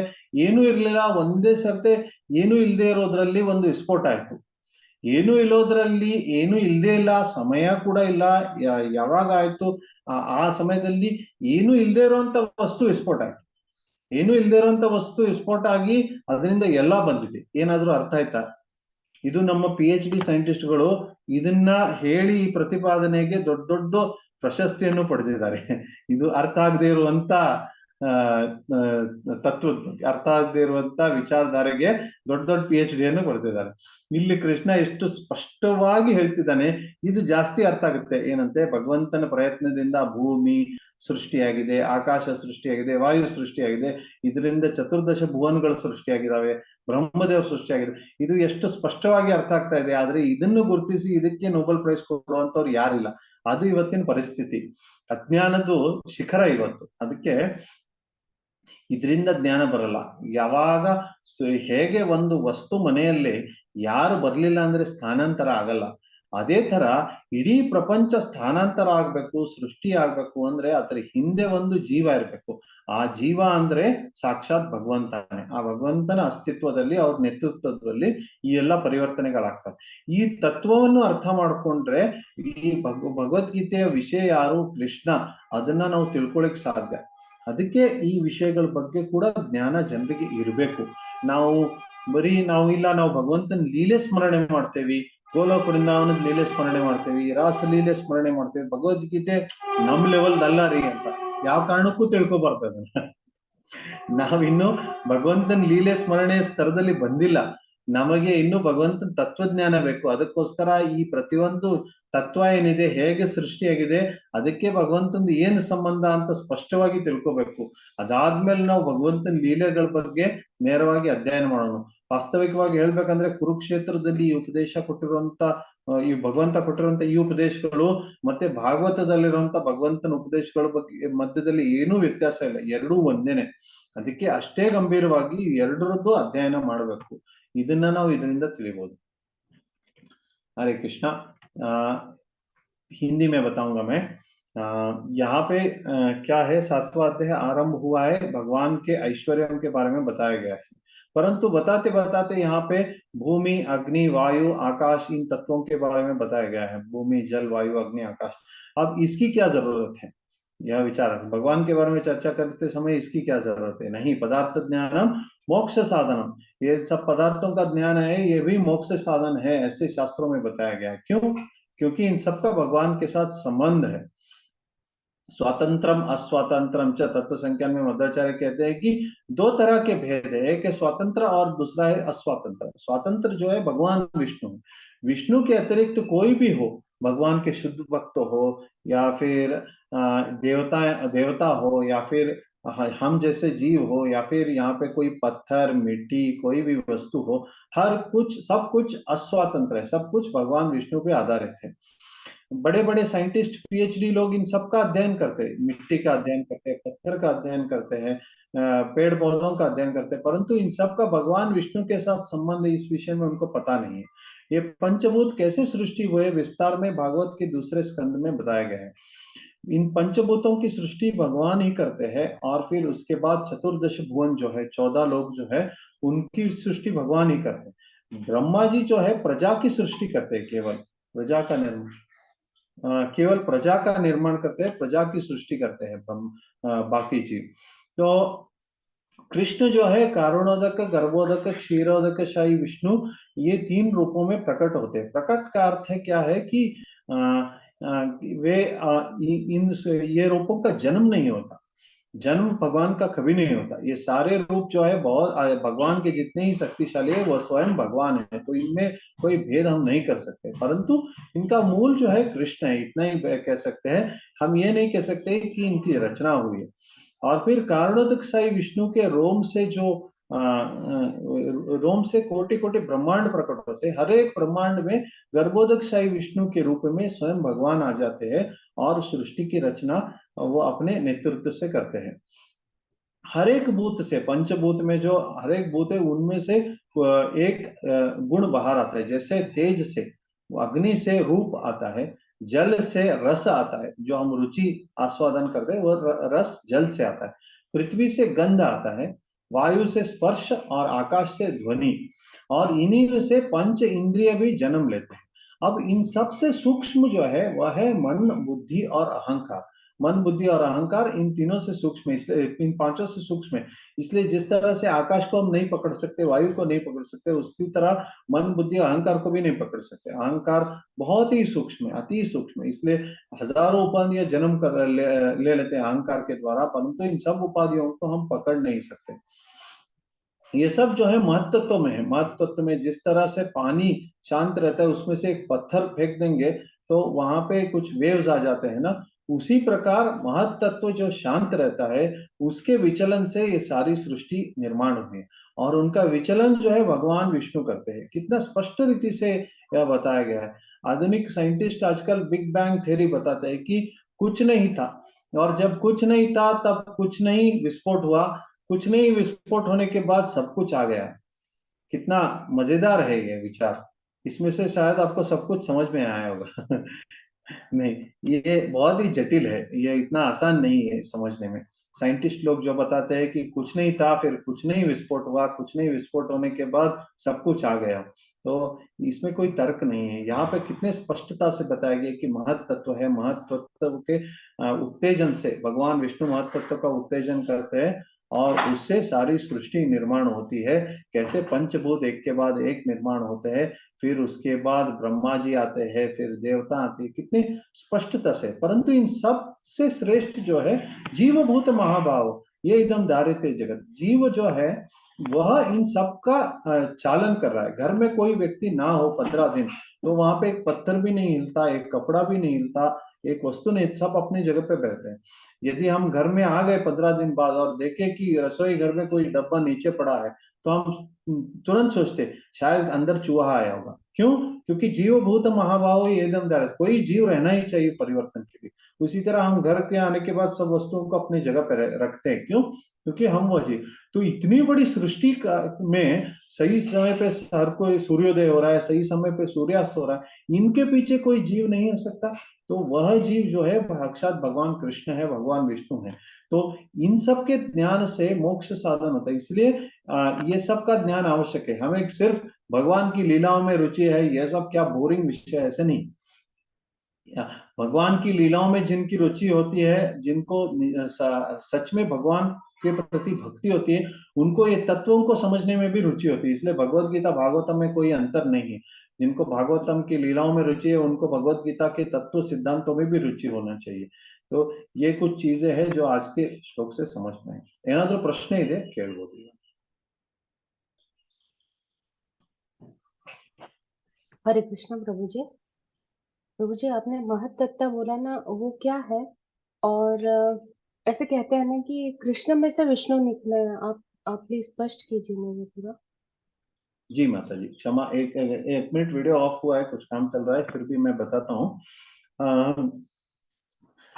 ಏನೂ ಇರ್ಲಿಲ್ಲ, ಒಂದೇ ಸರ್ತೆ ಏನೂ ಇಲ್ಲದೆ ಇರೋದ್ರಲ್ಲಿ ಒಂದು ವಿಸ್ಫೋಟ ಆಯ್ತು. ಏನೂ ಇಲ್ಲೋದ್ರಲ್ಲಿ ಏನೂ ಇಲ್ಲದೆ ಇಲ್ಲ, ಸಮಯ ಕೂಡ ಇಲ್ಲ, ಯಾವಾಗ ಆಯ್ತು ಆ ಸಮಯದಲ್ಲಿ ಏನೂ ಇಲ್ಲದೆ ಇರುವಂತ ವಸ್ತು ವಿಸ್ಫೋಟ ಆಯ್ತು. ಏನೂ ಇಲ್ಲದೆ ಇರುವಂತ ವಸ್ತು ವಿಸ್ಫೋಟ ಆಗಿ ಅದರಿಂದ ಎಲ್ಲಾ ಬಂದಿದೆ. ಏನಾದ್ರೂ ಅರ್ಥ ಆಯ್ತಾ? ಇದು ನಮ್ಮ PhD ಸೈಂಟಿಸ್ಟ್ಗಳು ಇದನ್ನ ಹೇಳಿ ಈ ಪ್ರತಿಪಾದನೆಗೆ ದೊಡ್ಡ ದೊಡ್ಡ ಪ್ರಶಸ್ತಿಯನ್ನು ಪಡೆದಿದ್ದಾರೆ. ಇದು ಅರ್ಥ ಆಗದೆ ಇರುವಂತ ತತ್ವದ ಬಗ್ಗೆ, ಅರ್ಥ ಆಗದೆ ಇರುವಂತ ವಿಚಾರಧಾರೆಗೆ ದೊಡ್ಡ ದೊಡ್ಡ PhD ಅನ್ನು ಪಡೆದಿದ್ದಾರೆ. ಇಲ್ಲಿ ಕೃಷ್ಣ ಎಷ್ಟು ಸ್ಪಷ್ಟವಾಗಿ ಹೇಳ್ತಿದ್ದಾನೆ, ಇದು ಜಾಸ್ತಿ ಅರ್ಥ ಆಗುತ್ತೆ. ಏನಂತೆ, ಭಗವಂತನ ಪ್ರಯತ್ನದಿಂದ ಭೂಮಿ ಸೃಷ್ಟಿಯಾಗಿದೆ, ಆಕಾಶ ಸೃಷ್ಟಿಯಾಗಿದೆ, ವಾಯು ಸೃಷ್ಟಿಯಾಗಿದೆ, ಇದರಿಂದ ಚತುರ್ದಶ ಭುವನಗಳು ಸೃಷ್ಟಿಯಾಗಿದ್ದಾವೆ, ಬ್ರಹ್ಮದೇವರು ಸೃಷ್ಟಿಯಾಗಿದೆ. ಇದು ಎಷ್ಟು ಸ್ಪಷ್ಟವಾಗಿ ಅರ್ಥ ಆಗ್ತಾ ಇದೆ. ಆದ್ರೆ ಇದನ್ನು ಗುರುತಿಸಿ ಇದಕ್ಕೆ ನೊಬೆಲ್ ಪ್ರೈಸ್ ಕೊಡುವಂತವ್ರು ಯಾರಿಲ್ಲ. ಅದು ಇವತ್ತಿನ ಪರಿಸ್ಥಿತಿ. ಅಜ್ಞಾನದ್ದು ಶಿಖರ ಇವತ್ತು. ಅದಕ್ಕೆ ಇದರಿಂದ ಜ್ಞಾನ ಬರಲ್ಲ. ಯಾವಾಗ ಹೇಗೆ ಒಂದು ವಸ್ತು ಮನೆಯಲ್ಲಿ ಯಾರು ಬರ್ಲಿಲ್ಲ ಅಂದ್ರೆ ಸ್ಥಾನಾಂತರ ಆಗಲ್ಲ, ಅದೇ ತರ ಇಡೀ ಪ್ರಪಂಚ ಸ್ಥಾನಾಂತರ ಆಗ್ಬೇಕು, ಸೃಷ್ಟಿ ಆಗ್ಬೇಕು ಅಂದ್ರೆ ಅದರ ಹಿಂದೆ ಒಂದು ಜೀವ ಇರ್ಬೇಕು. ಆ ಜೀವ ಅಂದ್ರೆ ಸಾಕ್ಷಾತ್ ಭಗವಂತನೇ. ಆ ಭಗವಂತನ ಅಸ್ತಿತ್ವದಲ್ಲಿ, ಅವ್ರ ನೇತೃತ್ವದಲ್ಲಿ ಈ ಎಲ್ಲ ಪರಿವರ್ತನೆಗಳಾಗ್ತವೆ. ಈ ತತ್ವವನ್ನು ಅರ್ಥ ಮಾಡ್ಕೊಂಡ್ರೆ ಈ ಭಗವದ್ಗೀತೆಯ ವಿಷಯ ಯಾರು, ಕೃಷ್ಣ, ಅದನ್ನ ನಾವು ತಿಳ್ಕೊಳಕ್ ಸಾಧ್ಯ. ಅದಕ್ಕೆ ಈ ವಿಷಯಗಳ ಬಗ್ಗೆ ಕೂಡ ಜ್ಞಾನ ಜನರಿಗೆ ಇರಬೇಕು. ನಾವು ಬರೀ ನಾವು ಭಗವಂತನ ಲೀಲೆ ಸ್ಮರಣೆ ಮಾಡ್ತೇವಿ, ಗೋಲೋಕ ವೃಂದಾವನದ ಲೀಲೆ ಸ್ಮರಣೆ ಮಾಡ್ತೇವಿ, ರಾಸ ಲೀಲೆ ಸ್ಮರಣೆ ಮಾಡ್ತೇವಿ, ಭಗವದ್ಗೀತೆ ನಮ್ ಲೆವೆಲ್ ಅಲ್ಲ ರೀ ಅಂತ ಯಾವ ಕಾರಣಕ್ಕೂ ತಿಳ್ಕೊಬಾರ್ದು. ನಾವಿನ್ನು ಭಗವಂತನ ಲೀಲೆ ಸ್ಮರಣೆ ಸ್ತರದಲ್ಲಿ ಬಂದಿಲ್ಲ. ನಮಗೆ ಇನ್ನು ಭಗವಂತನ ತತ್ವಜ್ಞಾನ ಬೇಕು. ಅದಕ್ಕೋಸ್ಕರ ಈ ಪ್ರತಿಯೊಂದು ತತ್ವ ಏನಿದೆ, ಹೇಗೆ ಸೃಷ್ಟಿಯಾಗಿದೆ, ಅದಕ್ಕೆ ಭಗವಂತನ ಏನು ಸಂಬಂಧ ಅಂತ ಸ್ಪಷ್ಟವಾಗಿ ತಿಳ್ಕೊಬೇಕು. ಅದಾದ್ಮೇಲೆ ನಾವು ಭಗವಂತನ ಲೀಲೆಗಳ ಬಗ್ಗೆ ನೇರವಾಗಿ ಅಧ್ಯಯನ ಮಾಡೋಣ. ವಾಸ್ತವಿಕವಾಗಿ ಹೇಳ್ಬೇಕಂದ್ರೆ ಕುರುಕ್ಷೇತ್ರದಲ್ಲಿ ಈ ಉಪದೇಶ ಕೊಟ್ಟಿರುವಂತ, ಈ ಭಗವಂತ ಕೊಟ್ಟಿರುವಂತ ಈ ಉಪದೇಶಗಳು ಮತ್ತೆ ಭಾಗವತದಲ್ಲಿರುವಂತ ಭಗವಂತನ ಉಪದೇಶಗಳ ಬಗ್ಗೆ ಮಧ್ಯದಲ್ಲಿ ಏನೂ ವ್ಯತ್ಯಾಸ ಇಲ್ಲ, ಎರಡೂ ಒಂದೇನೆ. ಅದಕ್ಕೆ ಅಷ್ಟೇ ಗಂಭೀರವಾಗಿ ಎರಡರದ್ದು ಅಧ್ಯಯನ ಮಾಡಬೇಕು. ಇದನ್ನ ನಾವು ಇದರಿಂದ ತಿಳಿಬಹುದು. हरे कृष्णा। हिंदी में बताऊंगा मैं। यहाँ पे क्या है, 7वां अध्याय आरंभ हुआ है, भगवान के ऐश्वर्य के बारे में बताया गया है, परंतु बताते बताते यहाँ पे भूमि, अग्नि, वायु, आकाश, इन तत्वों के बारे में बताया गया है। भूमि, जल, वायु, अग्नि, आकाश। अब इसकी क्या जरूरत है, यह विचार है। भगवान के बारे में चर्चा करते समय इसकी क्या जरूरत है? नहीं, पदार्थ ज्ञानम मोक्ष साधनम, ये सब पदार्थों का ज्ञान है, ये भी मोक्ष साधन है, ऐसे शास्त्रों में बताया गया है। क्यों? क्योंकि इन सबका भगवान के साथ संबंध है। स्वातंत्रम अस्वातंत्रम च, तत्व संख्या में मध्वाचार्य कहते हैं कि दो तरह के भेद है, एक है स्वतंत्र और दूसरा है अस्वातंत्र। स्वतंत्र जो है भगवान विष्णु, विष्णु के अतिरिक्त कोई भी हो, भगवान के शुद्ध भक्त हो या फिर देवता हो या फिर हम जैसे जीव हो या फिर यहाँ पे कोई पत्थर, मिट्टी, कोई भी वस्तु हो, हर कुछ सब कुछ अस्वातंत्र है, सब कुछ भगवान विष्णु पे आधारित है। बड़े बड़े साइंटिस्ट, पीएचडी लोग इन सब का अध्ययन करते हैं, मिट्टी का अध्ययन करते हैं, पत्थर का अध्ययन करते हैं, पेड़ पौधों का अध्ययन करते हैं, परंतु इन सब का भगवान विष्णु के साथ संबंध इस विषय में उनको पता नहीं है। ये पंचभूत कैसे सृष्टि हुए, विस्तार में भागवत के दूसरे स्कंद में बताया गया है। इन पंचभूतों की सृष्टि भगवान ही करते हैं, और फिर उसके बाद चतुर्दश भुवन जो है, 14 लोग जो है, उनकी सृष्टि भगवान ही करते हैं। ब्रह्मा जी जो है प्रजा की सृष्टि करते हैं, केवल प्रजा का निर्माण, केवल प्रजा का निर्माण करते हैं, प्रजा की सृष्टि करते हैं बाकी चीज। तो कृष्ण जो है कारुणोदक, गर्भोदक, क्षीरोदक, शाही विष्णु, ये 3 रूपों में प्रकट होते हैं। प्रकट का अर्थ है क्या है कि वे इन ये रूपों का जन्म नहीं होता, जन्म भगवान का कभी नहीं होता। ये सारे रूप जो है बहुत भगवान के जितने ही शक्तिशाली है, वो स्वयं भगवान है, तो इनमें कोई भेद हम नहीं कर सकते, परंतु इनका मूल जो है कृष्ण है, इतना ही कह सकते हैं। हम ये नहीं कह सकते कि इनकी रचना हुई है। और फिर कारणोदक साई विष्णु के रोम से जो रोम से कोटि कोटि ब्रह्मांड प्रकट होते हैं, हर एक ब्रह्मांड में गर्भोदक साई विष्णु के रूप में स्वयं भगवान आ जाते हैं और सृष्टि की रचना वो अपने नेतृत्व से करते हैं। हर एक भूत से, पंचभूत में जो हर एक भूत है, उनमें से एक गुण बाहर आता है। जैसे तेज से, अग्नि से रूप आता है, जल से रस आता है, जो हम रुचि आस्वादन करते हैं वो रस जल से आता है, पृथ्वी से गंध आता है, वायु से स्पर्श और आकाश से ध्वनि, और इन्हीं में से पंच इंद्रिय भी जन्म लेते हैं। अब इन सबसे सूक्ष्म जो है वह है मन, बुद्धि और अहंकार। मन, बुद्धि और अहंकार इन तीनों से सूक्ष्म, इसलिए इन पांचों से सूक्ष्म है। इसलिए जिस तरह से आकाश को हम नहीं पकड़ सकते, वायु को नहीं पकड़ सकते, उसी तरह मन, बुद्धि और अहंकार को भी नहीं पकड़ सकते। अहंकार बहुत ही सूक्ष्म है, अति सूक्ष्म है, इसलिए हजारों उपाधियां जन्म कर ले लेते हैं अहंकार के द्वारा, परंतु इन सब उपाधियों को हम पकड़ नहीं सकते। ये सब जो है महत्त्व में है। महत्त्व में जिस तरह से पानी शांत रहता है, उसमें से एक पत्थर फेंक देंगे तो वहां पे कुछ वेव्स आ जाते हैं ना, उसी प्रकार महत्त्व जो शांत रहता है, उसके विचलन से ये सारी सृष्टि निर्माण हुई है, और उनका विचलन जो है भगवान विष्णु करते हैं। कितना स्पष्ट रीति से यह बताया गया है। आधुनिक साइंटिस्ट आजकल बिग बैंग थ्योरी बताते हैं कि कुछ नहीं था, और जब कुछ नहीं था तब कुछ नहीं विस्फोट हुआ, कुछ नहीं विस्फोट होने के बाद सब कुछ आ गया। कितना मजेदार है ये विचार, इसमें से शायद आपको सब कुछ समझ में आया होगा। नहीं, ये बहुत ही जटिल है, ये इतना आसान नहीं है समझने में। साइंटिस्ट लोग जो बताते हैं कि कुछ नहीं था, फिर कुछ नहीं विस्फोट हुआ, कुछ नहीं विस्फोट होने के बाद सब कुछ आ गया, तो इसमें कोई तर्क नहीं है। यहाँ पे कितने स्पष्टता से बताया गया कि महत्त्व है, महत्त्व के उत्तेजन से भगवान विष्णु महत्त्व का उत्तेजन करते हैं और उससे सारी सृष्टि निर्माण होती है। कैसे पंचभूत एक के बाद एक निर्माण होते हैं, फिर उसके बाद ब्रह्मा जी आते हैं, फिर देवता आते हैं, कितने स्पष्टता से। परंतु इन सब से श्रेष्ठ जो है जीवभूत महाभाव, ये एकदम दारिते जगत जीव जो है वह इन सब का चालन कर रहा है। घर में कोई व्यक्ति ना हो 15 दिन, तो वहां पे एक पत्थर भी नहीं हिलता, एक कपड़ा भी नहीं हिलता, एक वस्तु नहीं, सब अपनी जगह पे बैठते हैं। यदि हम घर में आ गए 15 दिन बाद और देखें कि रसोई घर में कोई डब्बा नीचे पड़ा है, तो हम तुरंत सोचते शायद अंदर चूहा आया होगा, क्यों? क्योंकि जीवभूत महाभाव ये एकदम डायरेक्ट, कोई जीव रहना ही चाहिए परिवर्तन के लिए। उसी तरह हम घर के आने के बाद सब वस्तुओं को अपनी जगह पर रखते हैं, क्यों? क्योंकि हम वो जीव। तो इतनी बड़ी सृष्टि में सही समय पे हर कोई सूर्योदय हो रहा है, सही समय पे सूर्यास्त हो रहा है, इनके पीछे कोई जीव नहीं हो सकता। तो वह जीव जो है साक्षात भगवान कृष्ण है, भगवान विष्णु है। तो इन सब के ज्ञान से मोक्ष साधन होता है। इसलिए ये सब का ज्ञान आवश्यक है। हमें सिर्फ भगवान की लीलाओं में रुचि है, यह सब क्या बोरिंग विषय, ऐसे नहीं। भगवान की लीलाओं में जिनकी रुचि होती है, जिनको सच में भगवान के प्रति भक्ति होती है, उनको ये तत्वों को समझने में भी रुचि होती है। इसलिए भगवत गीता भागवतम में कोई अंतर नहीं है। जिनको भागवतम की लीलाओं में रुचि है, उनको भगवत गीता के तत्व सिद्धांतों में भी रुचि होना चाहिए। तो ये कुछ चीजें हैं जो आज के श्लोक से समझ में ಏನಾದ್ರೂ ಪ್ರಶ್ನೆ ಇದೆ ಕೇಳಬಹುದು ಈಗ. हरे कृष्णा प्रभु जी। प्रभु जी, आपने महत्तत्व बोला ना, वो क्या है? और ऐसे कहते हैं ना कि कृष्ण में से विष्णु निकले हैं। आप प्लीज स्पष्ट कीजिए मुझे पूरा। जी माता जी, क्षमा, एक मिनट, वीडियो ऑफ हुआ है, कुछ काम चल रहा है, फिर भी मैं बताता हूँ।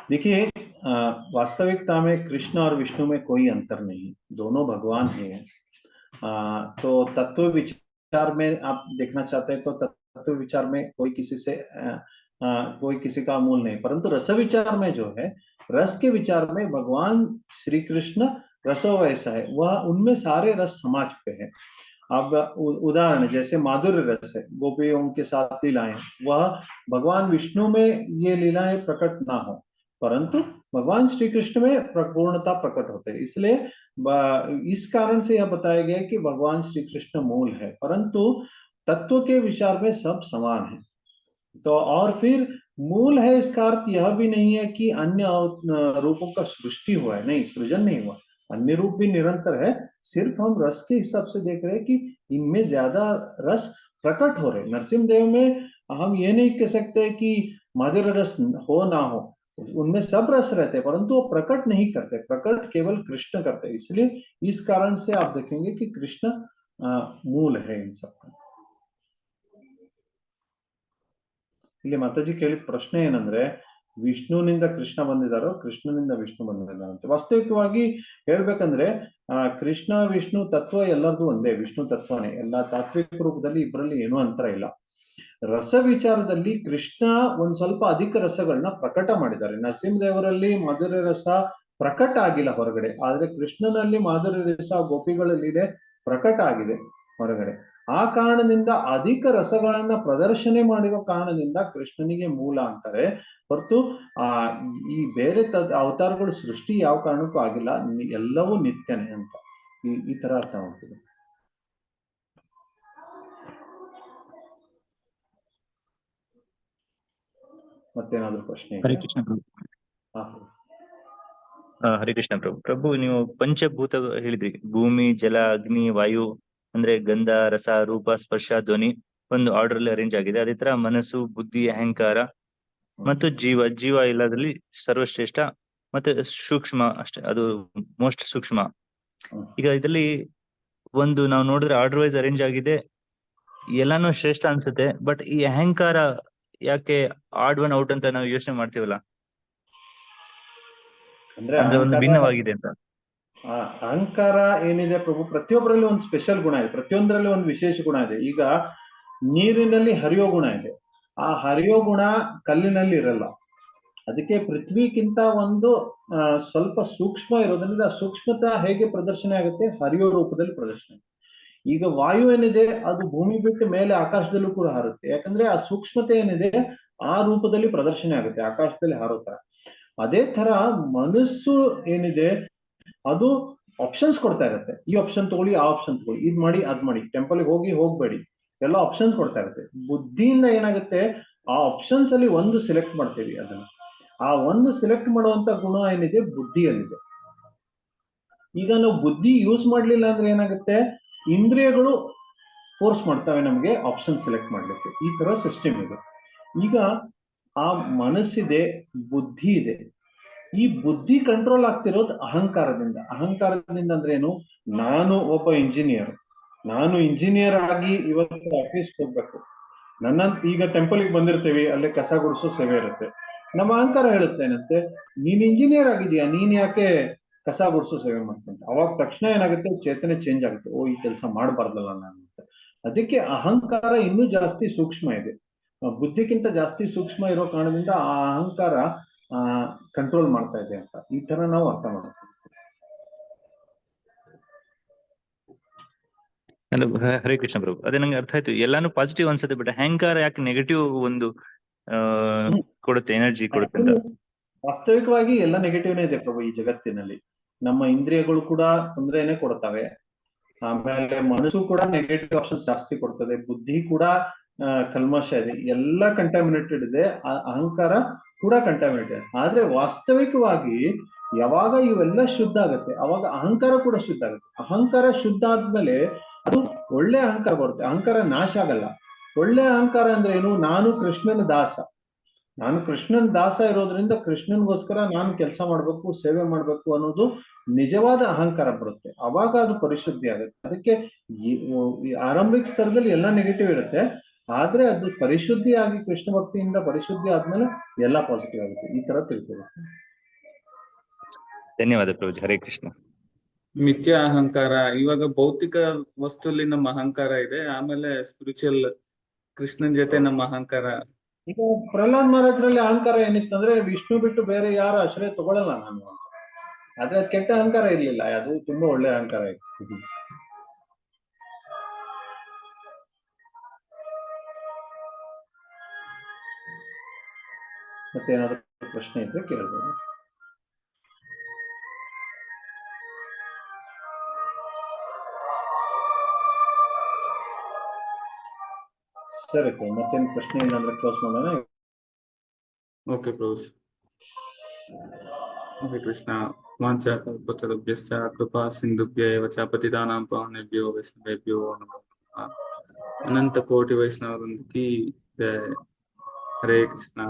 देखिए, वास्तविकता में कृष्ण और विष्णु में कोई अंतर नहीं, दोनों भगवान ही हैं। तो तत्व विचार में आप देखना चाहते हैं तो तत्व विचार में कोई किसी से कोई किसी का मूल नहीं, परंतु रस विचार में जो है, रस के विचार में भगवान श्री कृष्ण रसो वैसा है, वह उनमें सारे रस समा चुके हैं। अब उदाहरण जैसे माधुर्य रस है, गोपियों के साथ लीलाएं, वह भगवान विष्णु में ये लीलाएं प्रकट ना हो, परंतु भगवान श्री कृष्ण में पूर्णता प्रकट होते हैं। इसलिए इस कारण से यह बताया गया कि भगवान श्री कृष्ण मूल है, परंतु तत्व के विचार में सब समान है। तो और फिर मूल है, इसका अर्थ यह भी नहीं है कि अन्य रूपों का सृष्टि हुआ है, नहीं, सृजन नहीं हुआ, अन्य रूप भी निरंतर है। सिर्फ हम रस के हिसाब से देख रहे हैं कि इनमें ज्यादा रस प्रकट हो रहे। नरसिंह देव में हम ये नहीं कह सकते कि माधुर्य रस हो ना हो, उनमें सब रस रहते, परंतु वो प्रकट नहीं करते, प्रकट केवल कृष्ण करते। इसलिए इस कारण से आप देखेंगे कि कृष्ण मूल है इन सबका। ಇಲ್ಲಿ ಮಾತಾಜಿ ಕೇಳಿದ ಪ್ರಶ್ನೆ ಏನಂದ್ರೆ, ವಿಷ್ಣುನಿಂದ ಕೃಷ್ಣ ಬಂದಿದ್ದಾರೋ ಕೃಷ್ಣನಿಂದ ವಿಷ್ಣು ಬಂದಿದ್ದಾರೋ ಅಂತ. ವಾಸ್ತವಿಕವಾಗಿ ಹೇಳ್ಬೇಕಂದ್ರೆ ಕೃಷ್ಣ ವಿಷ್ಣು ತತ್ವ ಎಲ್ಲರದು ಒಂದೇ, ವಿಷ್ಣು ತತ್ವನೇ, ಎಲ್ಲಾ ತಾತ್ವಿಕ ರೂಪದಲ್ಲಿ ಇಬ್ಬರಲ್ಲಿ ಏನೂ ಅಂತರ ಇಲ್ಲ. ರಸ ವಿಚಾರದಲ್ಲಿ ಕೃಷ್ಣ ಒಂದ್ ಸ್ವಲ್ಪ ಅಧಿಕ ರಸಗಳನ್ನ ಪ್ರಕಟ ಮಾಡಿದ್ದಾರೆ. ನರಸಿಂಹದೇವರಲ್ಲಿ ಮಾಧುರ್ಯ ರಸ ಪ್ರಕಟ ಆಗಿಲ್ಲ ಹೊರಗಡೆ, ಆದ್ರೆ ಕೃಷ್ಣನಲ್ಲಿ ಮಾಧುರ್ಯ ರಸ ಗೋಪಿಗಳಲ್ಲಿ ಪ್ರಕಟ ಆಗಿದೆ ಹೊರಗಡೆ. ಆ ಕಾರಣದಿಂದ ಅಧಿಕ ರಸಗಳನ್ನ ಪ್ರದರ್ಶನೆ ಮಾಡಿರೋ ಕಾರಣದಿಂದ ಕೃಷ್ಣನಿಗೆ ಮೂಲ ಅಂತಾರೆ, ಹೊರತು ಈ ಬೇರೆ ಅವತಾರಗಳು ಸೃಷ್ಟಿ ಯಾವ ಕಾರಣಕ್ಕೂ ಆಗಿಲ್ಲ, ಎಲ್ಲವೂ ನಿತ್ಯನೇ ಅಂತ ಈ ತರ ಅರ್ಥ ಮಾಡ್ತೀವಿ. ಮತ್ತೇನಾದ್ರೂ ಪ್ರಶ್ನೆ? ಹರೇ ಕೃಷ್ಣ ಪ್ರಭು. ಹರೇ ಕೃಷ್ಣ ಪ್ರಭು. ಪ್ರಭು, ನೀವು ಪಂಚಭೂತ ಹೇಳಿದ್ರಿ, ಭೂಮಿ, ಜಲ, ಅಗ್ನಿ, ವಾಯು, ಅಂದ್ರೆ ಗಂಧ, ರಸ, ರೂಪ, ಸ್ಪರ್ಶ, ಧ್ವನಿ ಒಂದು ಆರ್ಡರ್ ಅಲ್ಲಿ ಅರೇಂಜ್ ಆಗಿದೆ. ಅದೇ ತರ ಮನಸ್ಸು, ಬುದ್ಧಿ, ಅಹಂಕಾರ ಮತ್ತು ಜೀವ ಎಲ್ಲದಲ್ಲಿ ಸರ್ವಶ್ರೇಷ್ಠ ಮತ್ತೆ ಸೂಕ್ಷ್ಮ ಅಷ್ಟೇ, ಅದು ಮೋಸ್ಟ್ ಸೂಕ್ಷ್ಮ. ಈಗ ಇದರಲ್ಲಿ ಒಂದು ನಾವು ನೋಡಿದ್ರೆ ಆರ್ಡರ್ ವೈಸ್ ಅರೇಂಜ್ ಆಗಿದೆ, ಎಲ್ಲಾನು ಶ್ರೇಷ್ಠ ಅನ್ಸುತ್ತೆ. ಬಟ್ ಈ ಅಹಂಕಾರ ಯಾಕೆ ಆಡ್ ಒನ್ ಔಟ್ ಅಂತ ನಾವು ಯೋಚನೆ ಮಾಡ್ತೀವಲ್ಲ, ಅಂದ್ರೆ ಒಂದು ಭಿನ್ನವಾಗಿದೆ ಅಂತ. ಅಹಂಕಾರ ಏನಿದೆ ಪ್ರಭು, ಪ್ರತಿಯೊಬ್ಬರಲ್ಲಿ ಒಂದು ಸ್ಪೆಷಲ್ ಗುಣ ಇದೆ, ಪ್ರತಿಯೊಂದರಲ್ಲಿ ಒಂದು ವಿಶೇಷ ಗುಣ ಇದೆ. ಈಗ ನೀರಿನಲ್ಲಿ ಹರಿಯೋ ಗುಣ ಇದೆ, ಆ ಹರಿಯೋ ಗುಣ ಕಲ್ಲಿನಲ್ಲಿ ಇರಲ್ಲ. ಅದಕ್ಕೆ ಪೃಥ್ವಿಗಿಂತ ಒಂದು ಸ್ವಲ್ಪ ಸೂಕ್ಷ್ಮ ಇರೋದ್ರಿಂದ ಸೂಕ್ಷ್ಮತೆ ಹೇಗೆ ಪ್ರದರ್ಶನ ಆಗುತ್ತೆ, ಹರಿಯೋ ರೂಪದಲ್ಲಿ ಪ್ರದರ್ಶನ. ಈಗ ವಾಯು ಏನಿದೆ ಅದು ಭೂಮಿ ಬಿಟ್ಟು ಮೇಲೆ ಆಕಾಶದಲ್ಲೂ ಕೂಡ ಹಾರುತ್ತೆ, ಯಾಕಂದ್ರೆ ಆ ಸೂಕ್ಷ್ಮತೆ ಏನಿದೆ ಆ ರೂಪದಲ್ಲಿ ಪ್ರದರ್ಶನ ಆಗುತ್ತೆ, ಆಕಾಶದಲ್ಲಿ ಹಾರೋ ತರ. ಅದೇ ತರ ಮನಸ್ಸು ಏನಿದೆ ಅದು ಆಪ್ಷನ್ಸ್ ಕೊಡ್ತಾ ಇರುತ್ತೆ, ಈ ಆಪ್ಷನ್ ತಗೊಳ್ಳಿ, ಆ ಆಪ್ಷನ್ ತಗೊಳ್ಳಿ, ಇದ್ ಮಾಡಿ ಅದ್ ಮಾಡಿ, ಟೆಂಪಲ್ಗೆ ಹೋಗ್ಬೇಡಿ, ಎಲ್ಲ ಆಪ್ಷನ್ಸ್ ಕೊಡ್ತಾ ಇರುತ್ತೆ. ಬುದ್ಧಿಯಿಂದ ಏನಾಗುತ್ತೆ, ಆ ಆಪ್ಷನ್ಸ್ ಅಲ್ಲಿ ಒಂದು ಸೆಲೆಕ್ಟ್ ಮಾಡ್ತೇವೆ. ಅದನ್ನ ಆ ಒಂದು ಸೆಲೆಕ್ಟ್ ಮಾಡುವಂತ ಗುಣ ಏನಿದೆ ಬುದ್ಧಿಯಲ್ಲಿದೆ. ಈಗ ನಾವು ಬುದ್ಧಿ ಯೂಸ್ ಮಾಡ್ಲಿಲ್ಲ ಅಂದ್ರೆ ಏನಾಗುತ್ತೆ, ಇಂದ್ರಿಯಗಳು ಫೋರ್ಸ್ ಮಾಡ್ತವೆ ನಮ್ಗೆ ಆಪ್ಷನ್ ಸೆಲೆಕ್ಟ್ ಮಾಡ್ಲಿಕ್ಕೆ. ಈ ತರ ಸಿಸ್ಟಮ್ ಇದೆ. ಈಗ ಆ ಮನಸ್ಸಿದೆ, ಬುದ್ಧಿ ಇದೆ, ಈ ಬುದ್ಧಿ ಕಂಟ್ರೋಲ್ ಆಗ್ತಿರೋದು ಅಹಂಕಾರದಿಂದ. ಅಹಂಕಾರದಿಂದ ಅಂದ್ರೆ ಏನು, ನಾನು ಒಬ್ಬ ಇಂಜಿನಿಯರ್, ನಾನು ಇಂಜಿನಿಯರ್ ಆಗಿ ಇವತ್ತು ಆಫೀಸ್ಗೆ ಹೋಗ್ಬೇಕು, ಈಗ ಟೆಂಪಲ್ಗೆ ಬಂದಿರ್ತೀವಿ, ಅಲ್ಲಿ ಕಸ ಗುಡಿಸೋ ಸೇವೆ ಇರುತ್ತೆ. ನಮ್ಮ ಅಹಂಕಾರ ಹೇಳುತ್ತೆ ಏನಂತೆ, ನೀನ್ ಇಂಜಿನಿಯರ್ ಆಗಿದೀಯಾ, ನೀನ್ ಯಾಕೆ ಕಸ ಗುಡಿಸೋ ಸೇವೆ ಮಾಡ್ಕೊಂತ? ಅವಾಗ ತಕ್ಷಣ ಏನಾಗುತ್ತೆ, ಚೇತನೆ ಚೇಂಜ್ ಆಗುತ್ತೆ, ಓ ಈ ಕೆಲಸ ಮಾಡಬಾರ್ದಲ್ಲ ನಾನು ಅಂತ. ಅದಕ್ಕೆ ಅಹಂಕಾರ ಇನ್ನೂ ಜಾಸ್ತಿ ಸೂಕ್ಷ್ಮ ಇದೆ, ಬುದ್ಧಿಗಿಂತ ಜಾಸ್ತಿ ಸೂಕ್ಷ್ಮ ಇರೋ ಕಾರಣದಿಂದ ಆ ಅಹಂಕಾರ ಕಂಟ್ರೋಲ್ ಮಾಡ್ತಾ ಇದೆ ಅಂತ ಈ ತರ ನಾವು ಅರ್ಥ ಮಾಡ್ತೀವಿ. ಹರೇ ಕೃಷ್ಣ ಪ್ರಭು, ಅದೇ ನಂಗೆ ಅರ್ಥ ಆಯ್ತು, ಎಲ್ಲಾನು ಪಾಸಿಟಿವ್ ಅನ್ಸುತ್ತೆ, ಬಟ್ ಅಹಂಕಾರ ಯಾಕೆ ನೆಗೆಟಿವ್ ಒಂದು ಕೊಡುತ್ತೆ, ಎನರ್ಜಿ ಕೊಡುತ್ತೆ ಅಂತ? ವಾಸ್ತವಿಕವಾಗಿ ಎಲ್ಲ ನೆಗೆಟಿವ್ನೇ ಇದೆ ಪ್ರಭು ಈ ಜಗತ್ತಿನಲ್ಲಿ. ನಮ್ಮ ಇಂದ್ರಿಯಗಳು ಕೂಡ ತೊಂದರೆನೆ ಕೊಡ್ತವೆ, ಆಮೇಲೆ ಮನಸ್ಸು ಕೂಡ ನೆಗೆಟಿವ್ ಆಪ್ಷನ್ಸ್ ಜಾಸ್ತಿ ಕೊಡ್ತದೆ, ಬುದ್ಧಿ ಕೂಡ ಕಲ್ಮಶ ಇದೆ, ಎಲ್ಲ ಕಂಟಾಮಿನೇಟೆಡ್ ಇದೆ, ಅಹಂಕಾರ ಕೂಡ ಕಂಟಾಮಿನೇಟೆಡ್. ಆದ್ರೆ ವಾಸ್ತವಿಕವಾಗಿ ಯಾವಾಗ ಇವೆಲ್ಲ ಶುದ್ಧ ಆಗುತ್ತೆ ಅವಾಗ ಅಹಂಕಾರ ಕೂಡ ಶುದ್ಧ ಆಗುತ್ತೆ. ಅಹಂಕಾರ ಶುದ್ಧ ಆದ್ಮೇಲೆ ಅದು ಒಳ್ಳೆ ಅಹಂಕಾರ ಬರುತ್ತೆ, ಅಹಂಕಾರ ನಾಶ ಆಗಲ್ಲ. ಒಳ್ಳೆ ಅಹಂಕಾರ ಅಂದ್ರೆ ಏನು? ನಾನು ಕೃಷ್ಣನ ದಾಸ, ನಾನು ಕೃಷ್ಣನ್ ದಾಸ ಇರೋದ್ರಿಂದ ಕೃಷ್ಣನ್ಗೋಸ್ಕರ ನಾನು ಕೆಲಸ ಮಾಡ್ಬೇಕು, ಸೇವೆ ಮಾಡ್ಬೇಕು ಅನ್ನೋದು ನಿಜವಾದ ಅಹಂಕಾರ ಬರುತ್ತೆ, ಅವಾಗ ಅದು ಪರಿಶುದ್ಧಿ ಆಗುತ್ತೆ. ಅದಕ್ಕೆ ಈ ಆರಂಭಿಕ ಸ್ತರದಲ್ಲಿ ಎಲ್ಲ ನೆಗೆಟಿವ್ ಇರುತ್ತೆ, ಆದ್ರೆ ಅದು ಪರಿಶುದ್ಧಿ ಆಗಿ ಕೃಷ್ಣ ಭಕ್ತಿಯಿಂದ ಪರಿಶುದ್ಧಿ ಆದ್ಮೇಲೆ ಎಲ್ಲ ಪಾಸಿಟಿವ್ ಆಗುತ್ತೆ. ಈ ತರ ತಿಳ್ಕೊಬೇಕು. ಧನ್ಯವಾದ ಪ್ರಭುಜಿ, ಹರೇ ಕೃಷ್ಣ. ಮಿಥ್ಯಾ ಅಹಂಕಾರ, ಇವಾಗ ಭೌತಿಕ ವಸ್ತುಲಿ ನಮ್ಮ ಅಹಂಕಾರ ಇದೆ, ಆಮೇಲೆ ಸ್ಪಿರಿಚುವಲ್ ಕೃಷ್ಣನ್ ಜೊತೆ ನಮ್ಮ ಅಹಂಕಾರ. ಈಗ ಪ್ರಹ್ಲಾದ್ ಮಹಾರಾಜ್ರಲ್ಲಿ ಅಹಂಕಾರ ಏನಿತ್ತಂದ್ರೆ, ವಿಷ್ಣು ಬಿಟ್ಟು ಬೇರೆ ಯಾರು ಆಶ್ರಯ ತಗೊಳ್ಳಲ್ಲ ನಾನು ಅಂತ. ಆದ್ರೆ ಅದು ಕೆಟ್ಟ ಅಹಂಕಾರ ಇರ್ಲಿಲ್ಲ, ಅದು ತುಂಬಾ ಒಳ್ಳೆ ಅಹಂಕಾರ ಇತ್ತು. ಮತ್ತೆ ಏನಾದ್ರು ಪ್ರಶ್ನೆ ಇದ್ರೆ ಕೇಳ್ಬೋದು. ಸರಿ, ಮತ್ತೇನು ಪ್ರಶ್ನೆ ಏನಾದ್ರೆ ಕ್ಲೋಸ್ ಮಾಡೋಣ. ಓಕೆ ಪ್ರಭು. ಹರೇ ಕೃಷ್ಣ. ವಾಂಛಾಕಲ್ಪತರುಭ್ಯಶ್ಚ ಕೃಪಾ ಸಿಂಧುಭ್ಯ ಏವ ಚ ಪತಿತಾನಾಂ ಪಾವನೇಭ್ಯೋ ವೈಷ್ಣವೇಭ್ಯೋ ನಮೋ ನಮಃ. ಅನಂತ ಕೋಟಿ ವೈಷ್ಣವವೃಂದಕ್ಕೆ ಜಯ. ಹರೇ ಕೃಷ್ಣ.